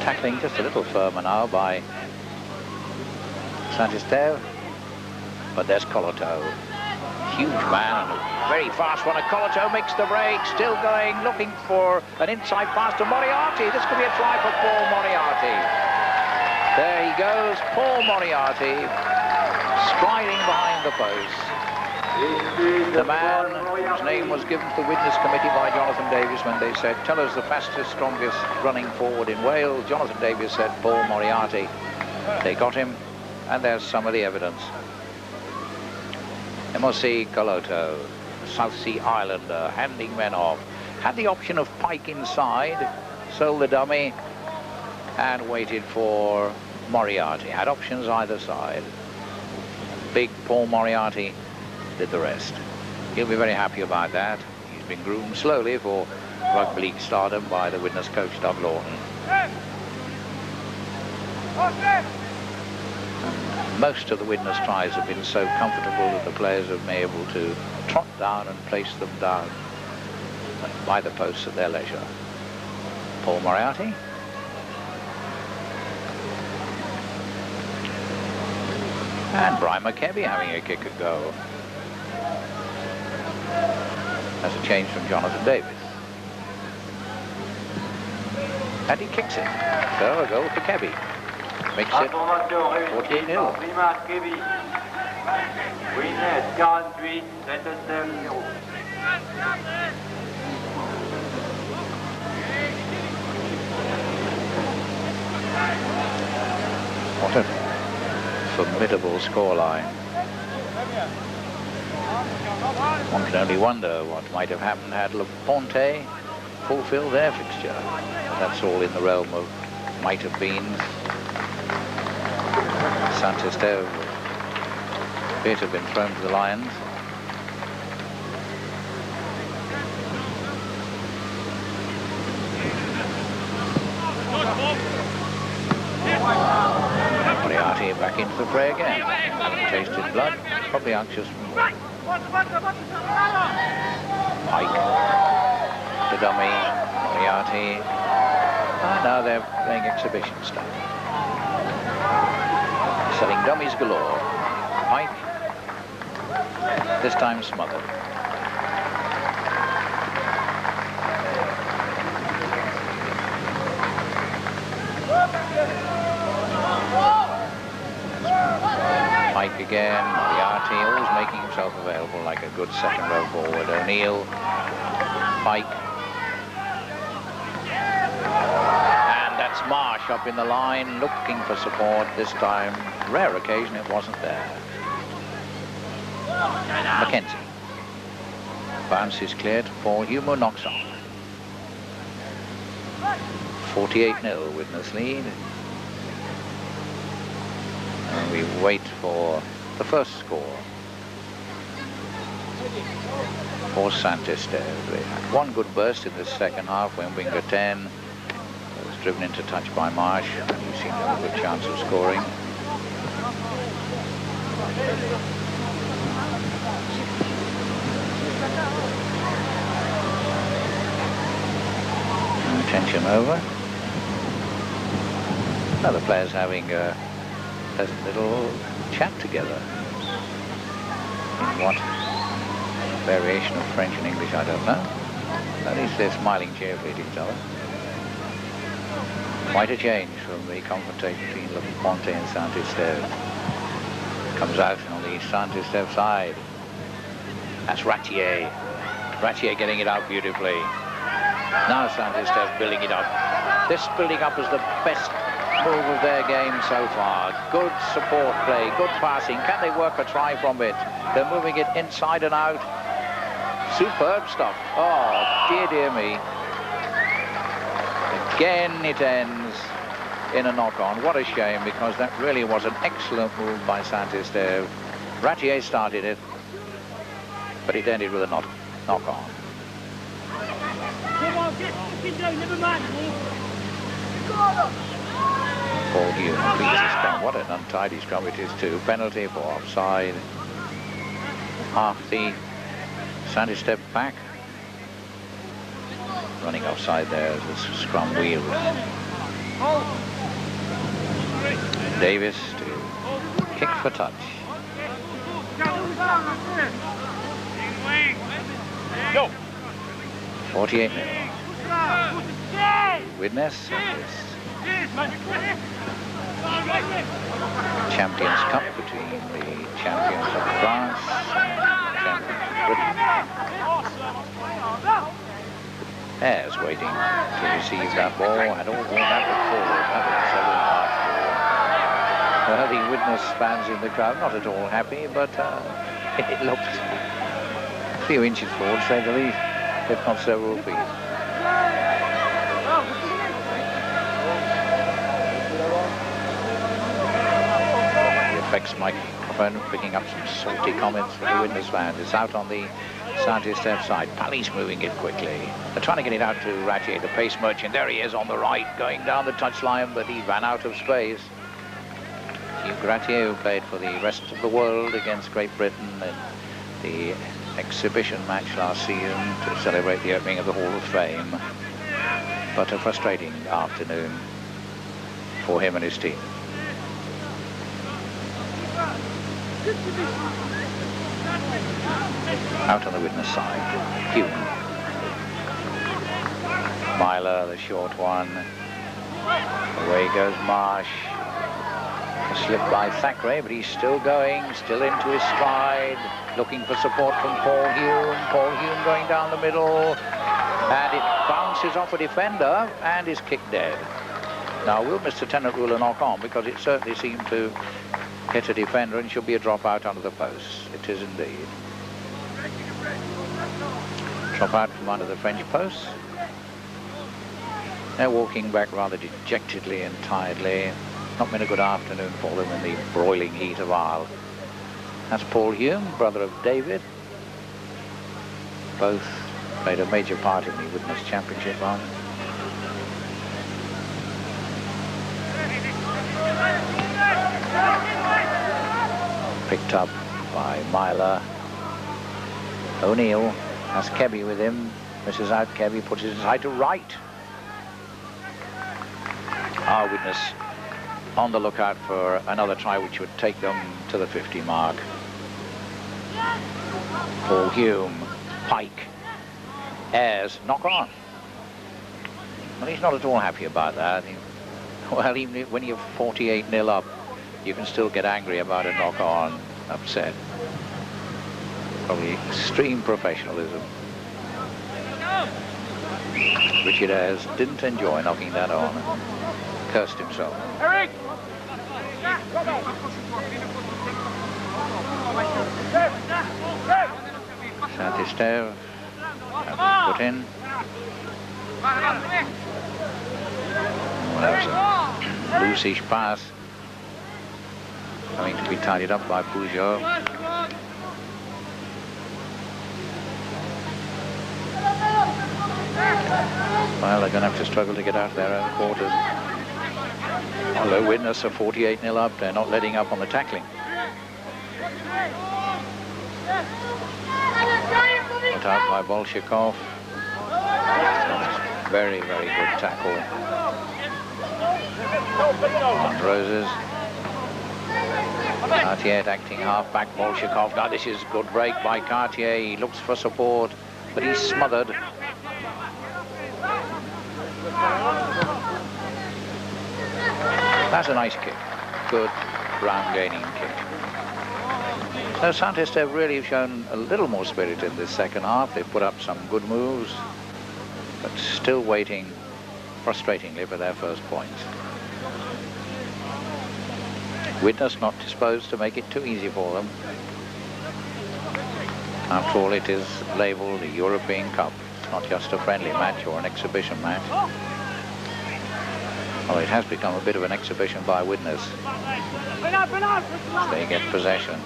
Tackling just a little firmer now by Saint-Estève. But there's Colato. Huge man and a very fast one. And Colato makes the break. Still going, looking for an inside pass to Moriarty. This could be a try for Paul Moriarty. There he goes, Paul Moriarty, striding behind the post. The man whose name was given to the witness committee by Jonathan Davis when they said, tell us the fastest, strongest running forward in Wales. Jonathan Davis said, Paul Moriarty. They got him, and there's some of the evidence. MOC Colato, South Sea Islander, handing men off. Had the option of Pike inside, sold the dummy, and waited for Moriarty. Had options either side. Big Paul Moriarty did the rest. He'll be very happy about that. He's been groomed slowly for rugby league stardom by the witness coach Doug Lawton. Most of the witness tries have been so comfortable that the players have been able to trot down and place them down by the posts at their leisure. Paul Moriarty. And Brian McKebby having a kick and go. That's a change from Jonathan Davis. And he kicks it. So a goal for Kebby. Makes it 14-0. Widnes 48, Saint-Estève 0. What a formidable scoreline. One can only wonder what might have happened had Le Ponte fulfill their fixture. But that's all in the realm of might have been. Saint-Estève appear to have been thrown to the Lions. Moriarty back into the fray again. Having tasted blood, probably anxious for more. Pike to dummy. Moriarty. And now they're playing exhibition stuff. Selling dummies galore. Pike. This time smothered. Pike again, Moriarty, always making himself available like a good second row forward. O'Neill, Pike. And that's Marsh up in the line, looking for support this time. Rare occasion it wasn't there. Mackenzie. Bounce is cleared. Paul Hume knocks on. 48-0 Widnes lead. And we wait for the first score for Saint-Estève. They had one good burst in the second half when winger 10 was driven into touch by Marsh, and he seemed to have a good chance of scoring. Tension over. Now the players having a pleasant little chat together. In what variation of French and English, I don't know. At least they're smiling cheerfully at each other. Quite a change from the confrontation between Le Ponte and Saint-Estève. Comes out on the Saint-Estève side. That's Ratier. Ratier getting it out beautifully. Now Saint-Estève building it up. This building up is the best move of their game so far. Good support play, good passing. Can they work a try from it? They're moving it inside and out. Superb stuff. Oh, dear, dear me. Again it ends in a knock-on. What a shame, because that really was an excellent move by Saint-Estève. Ratier started it, but it ended with a knock-on. Paul Hume completes his scrum. What an untidy scrum it is too. Penalty for offside. Half the Saint-Estève pack. Running offside there as the scrum wheels. Davis to kick for touch. Go. 48-0. Widnes on this Champions Cup between the champions of France and champions of Britain. Ayres waiting to receive that ball, and all that looked forward. That was a the Widnes fans in the crowd, not at all happy, but it looked a few inches forward, to say the least, if not several feet. Microphone picking up some salty comments from the Widnes fans. It's out on the Saint-Estève side. Pally's moving it quickly. They're trying to get it out to Ratier, the pace merchant. There he is on the right, going down the touchline, but he ran out of space. Hugh Gratier, who played for the rest of the world against Great Britain in the exhibition match last season to celebrate the opening of the Hall of Fame. But a frustrating afternoon for him and his team. Out on the Widnes side, Hume. Myler, the short one. Away goes Marsh. A slip by Thackeray, but he's still going, still into his stride. Looking for support from Paul Hume. Paul Hume going down the middle. And it bounces off a defender and is kicked dead. Now, will Mr. Tennant rule a knock-on? Because it certainly seemed to hit a defender and should be a drop out under the post. It is indeed. Drop out from under the French post. They're walking back rather dejectedly and tiredly. Not been a good afternoon for them in the broiling heat of Arles. That's Paul Hume, brother of David. Both played a major part in the Widnes Championship run. Picked up by Myler. O'Neill has Kebby with him. Misses out Kebby, puts his side to right. Our Widnes on the lookout for another try which would take them to the 50 mark. Paul Hume, Pike, Ayres, knock on. Well, he's not at all happy about that. Well, even when you're 48-0 up, you can still get angry about a knock on, upset. Probably extreme professionalism. Richard Ayres didn't enjoy knocking that on and cursed himself. Eric! Saint-Esteve put in. Well, that was a loose-ish pass. Going to be tidied up by Peugeot. Well, they're going to have to struggle to get out of their own quarters. Although Widnes are 48-0 up, they're not letting up on the tackling. Put out by Bolshakov. Very, very good tackle on Roses. Cartier acting half-back, Bolshakov. Now this is a good break by Cartier. He looks for support, but he's smothered. That's a nice kick. Good ground-gaining kick. So Saint-Esteve really have shown a little more spirit in this second half. They've put up some good moves, but still waiting frustratingly for their first points. Widnes not disposed to make it too easy for them. After all, it is labelled a European Cup. It's not just a friendly match or an exhibition match. Well, it has become a bit of an exhibition by Widnes. They get possession.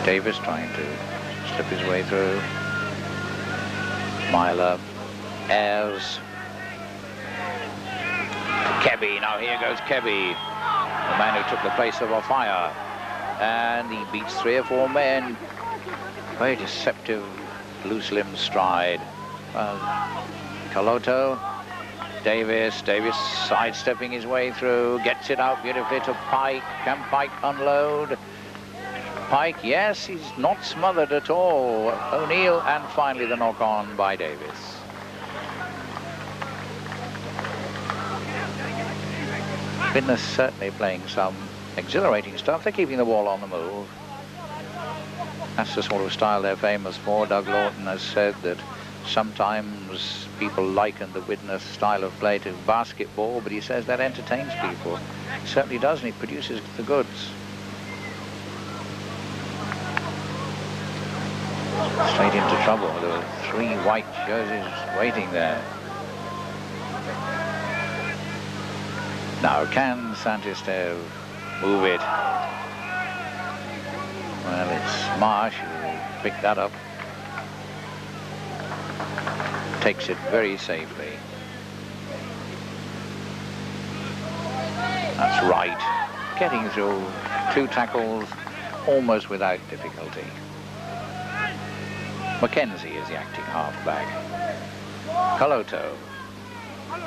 Davis trying to slip his way through. Myler, Ayres. Kebby, now here goes Kebby, the man who took the place of Ofire. And he beats 3 or 4 men. Very deceptive, loose-limbed stride. Caloto, Davis sidestepping his way through, gets it out beautifully to Pike. Can Pike unload? Pike, yes, he's not smothered at all. O'Neill, and finally the knock-on by Davis. Widnes certainly playing some exhilarating stuff. They're keeping the ball on the move. That's the sort of style they're famous for. Doug Lawton has said that sometimes people liken the Widnes style of play to basketball, but he says that entertains people. It certainly does, and it produces the goods. Straight into trouble. There were 3 white jerseys waiting there. Now, can Saint-Esteve move it? Well, it's Marsh who picked that up. Takes it very safely. That's right. Getting through 2 tackles almost without difficulty. Mackenzie is the acting halfback. Caloto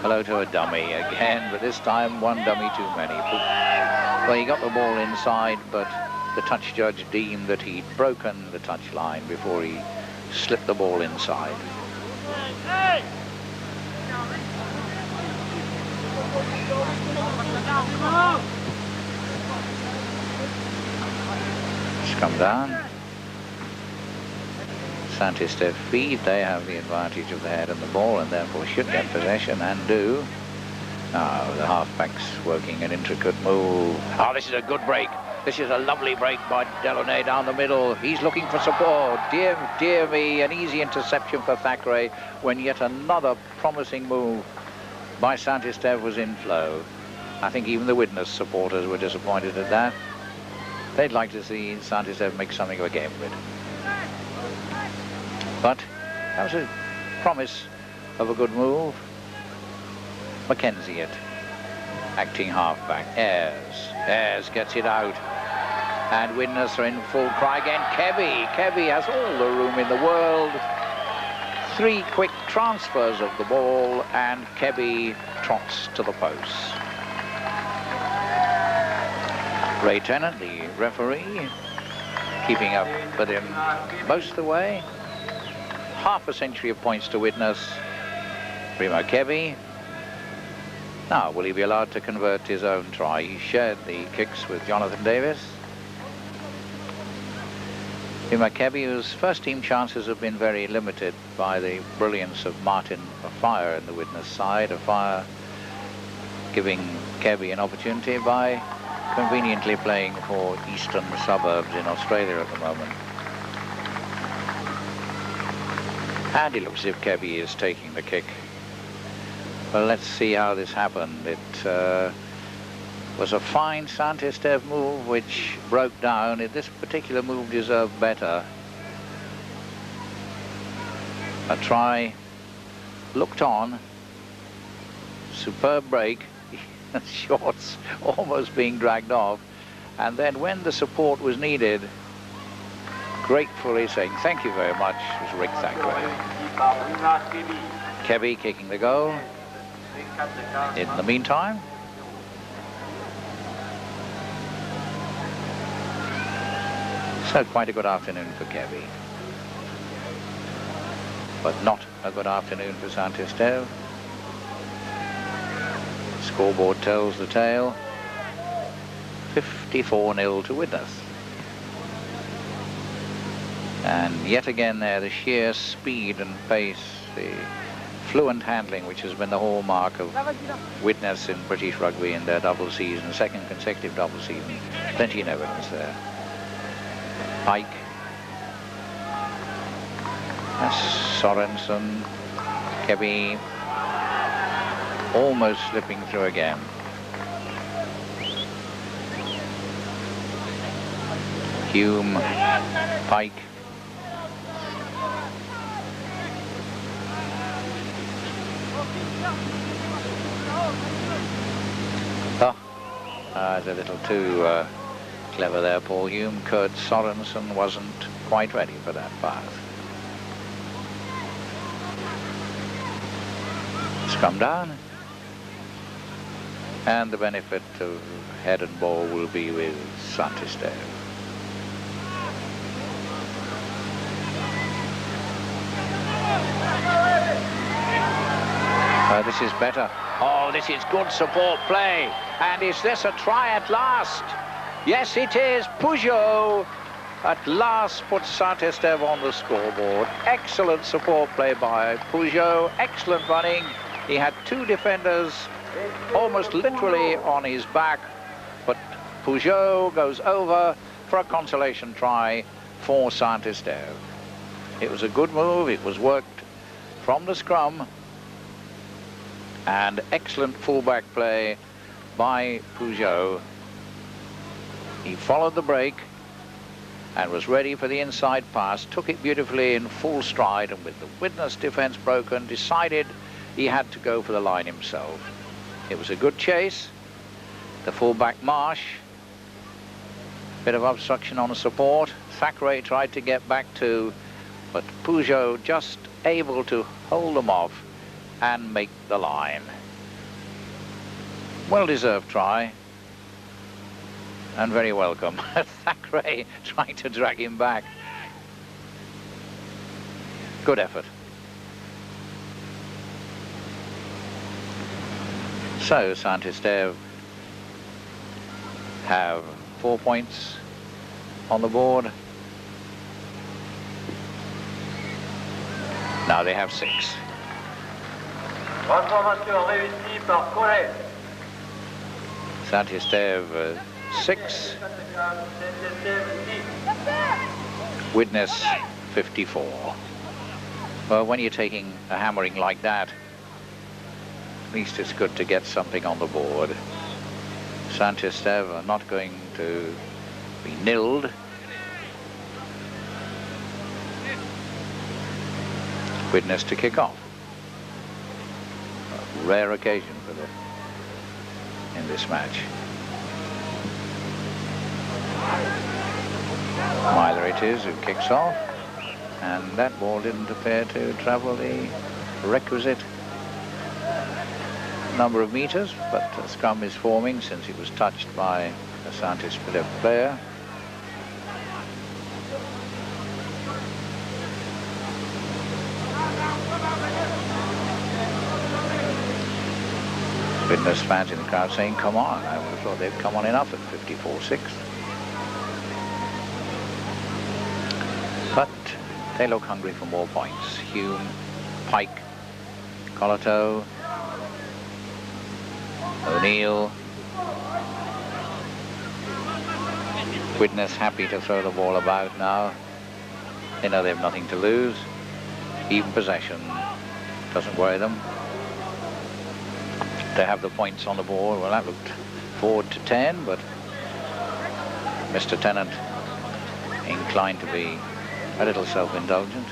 a dummy again, but this time 1 dummy too many. Well, he got the ball inside, but the touch judge deemed that he'd broken the touch line before he slipped the ball inside. It's come down. Saint-Esteve feed, they have the advantage of the head and the ball and therefore should get possession, and do. Now the halfback's working an intricate move. Oh, this is a good break. This is a lovely break by Delaunay down the middle. He's looking for support. Dear me, an easy interception for Thackeray when yet another promising move by Saint-Estève was in flow. I think even the Widnes supporters were disappointed at that. They'd like to see Saint-Estève make something of a game of it. But that was a promise of a good move. Mackenzie it. Acting halfback. Ayres gets it out. And Widnes are in full cry again. Kebby has all the room in the world. 3 quick transfers of the ball and Kebby trots to the post. Ray Tennant, the referee, keeping up with him most of the way. Half a century of points to Widnes. Primo Kebby. Now, will he be allowed to convert his own try? He shared the kicks with Jonathan Davis. Primo Kebby, whose first-team chances have been very limited by the brilliance of Martin Afire in the Widnes side. Afire giving Kebby an opportunity by conveniently playing for eastern suburbs in Australia at the moment. And it looks as if Kebby is taking the kick. Well, let's see how this happened. It was a fine Saint-Estève move which broke down. This particular move deserved better. A try looked on. Superb break. Shorts almost being dragged off. And then when the support was needed, gratefully saying thank you very much, was Rick Thackeray. Kebby kicking the goal. In the meantime, so quite a good afternoon for Kebby, but not a good afternoon for Saint-Estève. Scoreboard tells the tale. 54-0 to Widnes. And yet again there, the sheer speed and pace, the fluent handling, which has been the hallmark of Widnes in British rugby in their double season, second consecutive double season. Plenty of evidence there. Pike. That's Sorensen. Kebby almost slipping through again. Hume, Pike. A little too clever there, Paul Hume. Kurt Sorensen wasn't quite ready for that pass. Scrum down. And the benefit of head and ball will be with Saint-Estève. This is better. Oh, this is good support play. And is this a try at last? Yes, it is. Peugeot at last puts Saint-Estève on the scoreboard. Excellent support play by Peugeot. Excellent running. He had 2 defenders almost literally on his back. But Peugeot goes over for a consolation try for Saint-Estève. It was a good move. It was worked from the scrum. And excellent fullback play by Peugeot. He followed the break and was ready for the inside pass, took it beautifully in full stride, and with the Widnes defence broken, decided he had to go for the line himself. It was a good chase. The fullback Marsh, bit of obstruction on the support. Thackeray tried to get back too, but Peugeot just able to hold them off and make the line. Well-deserved try, and very welcome. Thackeray trying to drag him back. Good effort. So Saint-Estève have 4 points on the board. Now they have 6. Transformation réussie par Collet. Saint-Estève 6. Widnes 54. Well, when you're taking a hammering like that, at least it's good to get something on the board. Saint-Esteve are not going to be nilled. Widnes to kick off. A rare occasion for them in this match. Myler it is who kicks off, and that ball didn't appear to travel the requisite number of meters, but a scrum is forming since it was touched by a Saint-Esteve player. Widnes fans in the crowd saying, come on. I would have thought they'd come on enough at 54-6. But they look hungry for more points. Hume, Pike, Colato, O'Neill. Widnes happy to throw the ball about now. They know they have nothing to lose. Even possession doesn't worry them. They have the points on the board. Well, that looked forward to 10, but Mr. Tennant inclined to be a little self-indulgent.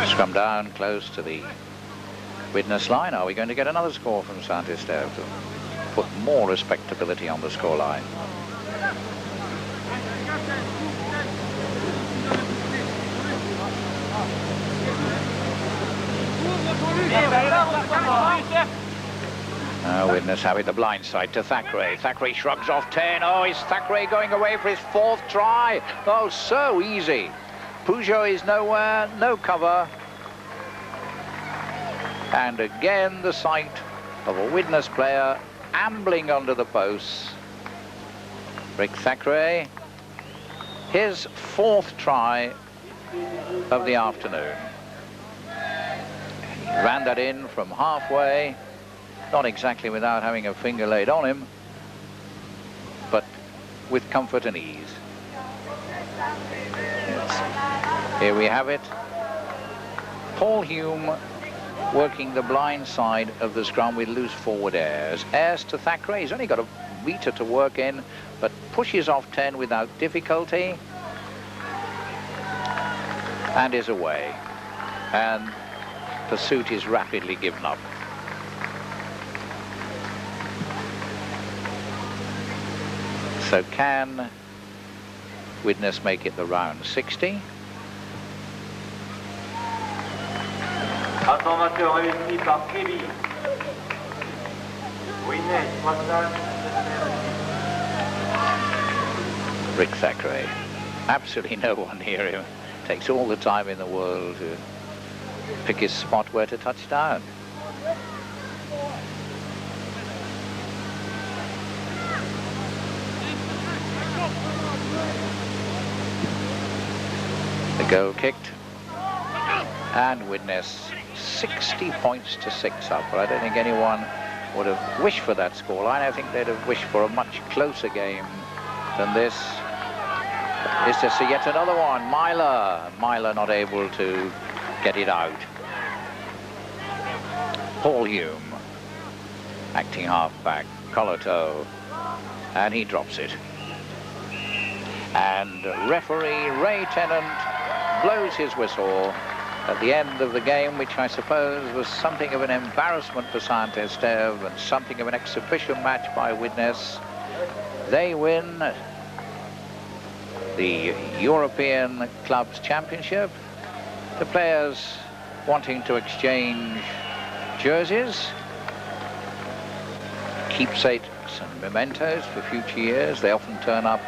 Scrum down close to the Widnes line. Are we going to get another score from Saint-Esteve to put more respectability on the scoreline? Widnes having the blind side to Thackeray. Thackeray shrugs off 10. Oh, is Thackeray going away for his 4th try? Oh, so easy. Peugeot is nowhere, no cover. And again the sight of a Widnes player ambling under the posts. Rick Thackeray, his 4th try of the afternoon. He ran that in from halfway, not exactly without having a finger laid on him, but with comfort and ease. Yes. Here we have it. Paul Hume working the blind side of the scrum with loose forward airs. Airs to Thackeray. He's only got a meter to work in, but pushes off 10 without difficulty and is away. And pursuit is rapidly given up. So can Widnes make it the round 60? Information réussie par Kevin. Widnes, 60. Rick Thackeray. Absolutely no one near him. Takes all the time in the world to pick his spot where to touch down. The goal kicked. And Widnes 60 points to 6 up. But I don't think anyone would have wished for that scoreline. I think they'd have wished for a much closer game than this. Is this yet another one? Myler not able to get it out. Paul Hume acting half-back. Colato, and he drops it. And referee Ray Tennant blows his whistle at the end of the game, which I suppose was something of an embarrassment for Saint-Esteve and something of an exhibition match by Widnes. They win the European Clubs Championship. The players wanting to exchange jerseys, keepsakes and mementos for future years. They often turn up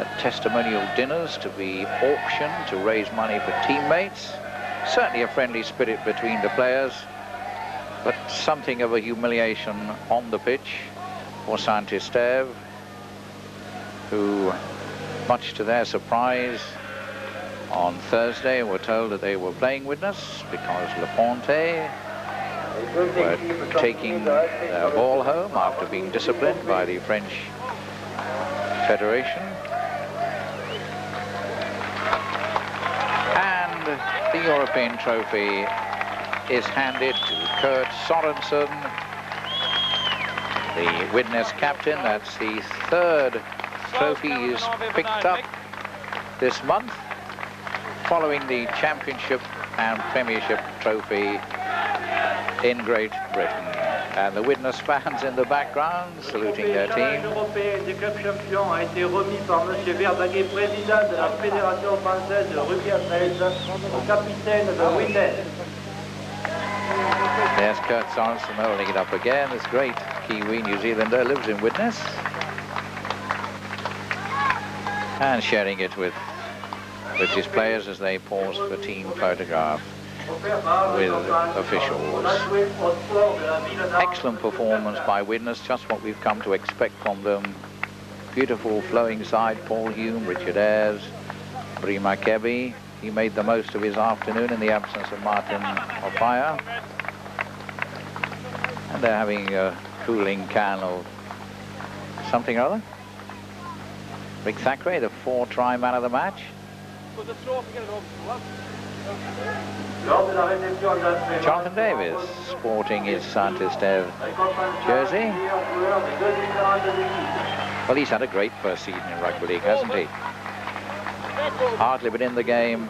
at testimonial dinners to be auctioned to raise money for teammates. Certainly a friendly spirit between the players, but something of a humiliation on the pitch for Saint-Esteve, who, much to their surprise, On Thursday, we're told that they were playing Widnes because Le Ponte were taking their ball home after being disciplined by the French Federation. And the European trophy is handed to Kurt Sorensen, the Widnes captain. That's the third trophy he's picked up this month, following the championship and premiership trophy in Great Britain. And the Widnes fans in the background saluting their team. There's Kurt Sorensen holding it up again. This great Kiwi New Zealander lives in Widnes and sharing it with his players as they pause for team photograph with officials. Excellent performance by Widnes, just what we've come to expect from them. Beautiful flowing side, Paul Hume, Richard Ayres, Brima Kebi. He made the most of his afternoon in the absence of Martin Opaya. And they're having a cooling can of something or other. Rick Thackeray, the 4-try man of the match. Jonathan Davis sporting his Saint Esteve jersey. Well, he's had a great first season in rugby league, hasn't he? Hardly been in the game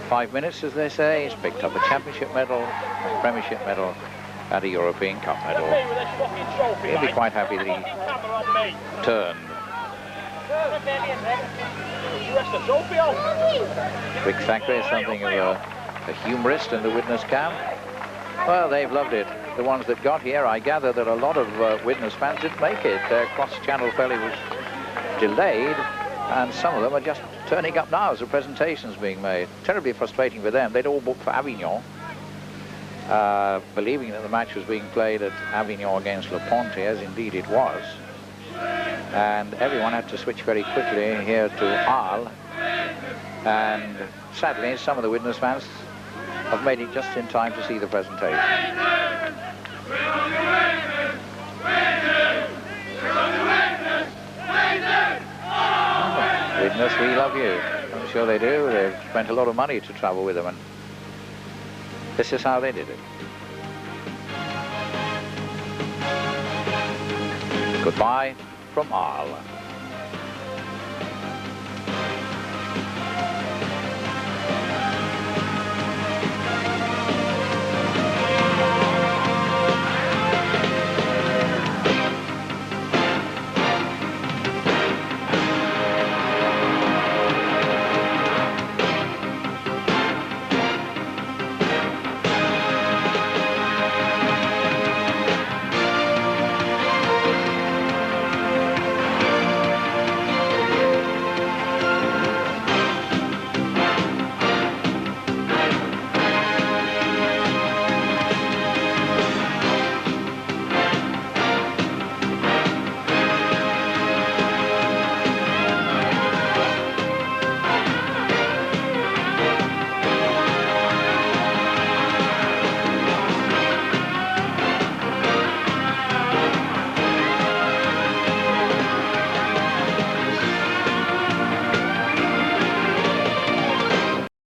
5 minutes, as they say. He's picked up a championship medal, a premiership medal, and a European Cup medal. He'll be quite happy that he turned. Rick Thackeray is something of a humorist in the Widnes camp. Well, they've loved it. The ones that got here, I gather that a lot of Widnes fans didn't make it. Their cross-channel ferry was delayed, and some of them are just turning up now as the presentation's being made. Terribly frustrating for them. They'd all booked for Avignon, believing that the match was being played at Avignon against Le Ponte, as indeed it was. And everyone had to switch very quickly here to Arles. And sadly, some of the Widnes fans have made it just in time to see the presentation. Widnes, we love you. I'm sure they do. They've spent a lot of money to travel with them, and this is how they did it. Goodbye from Arles.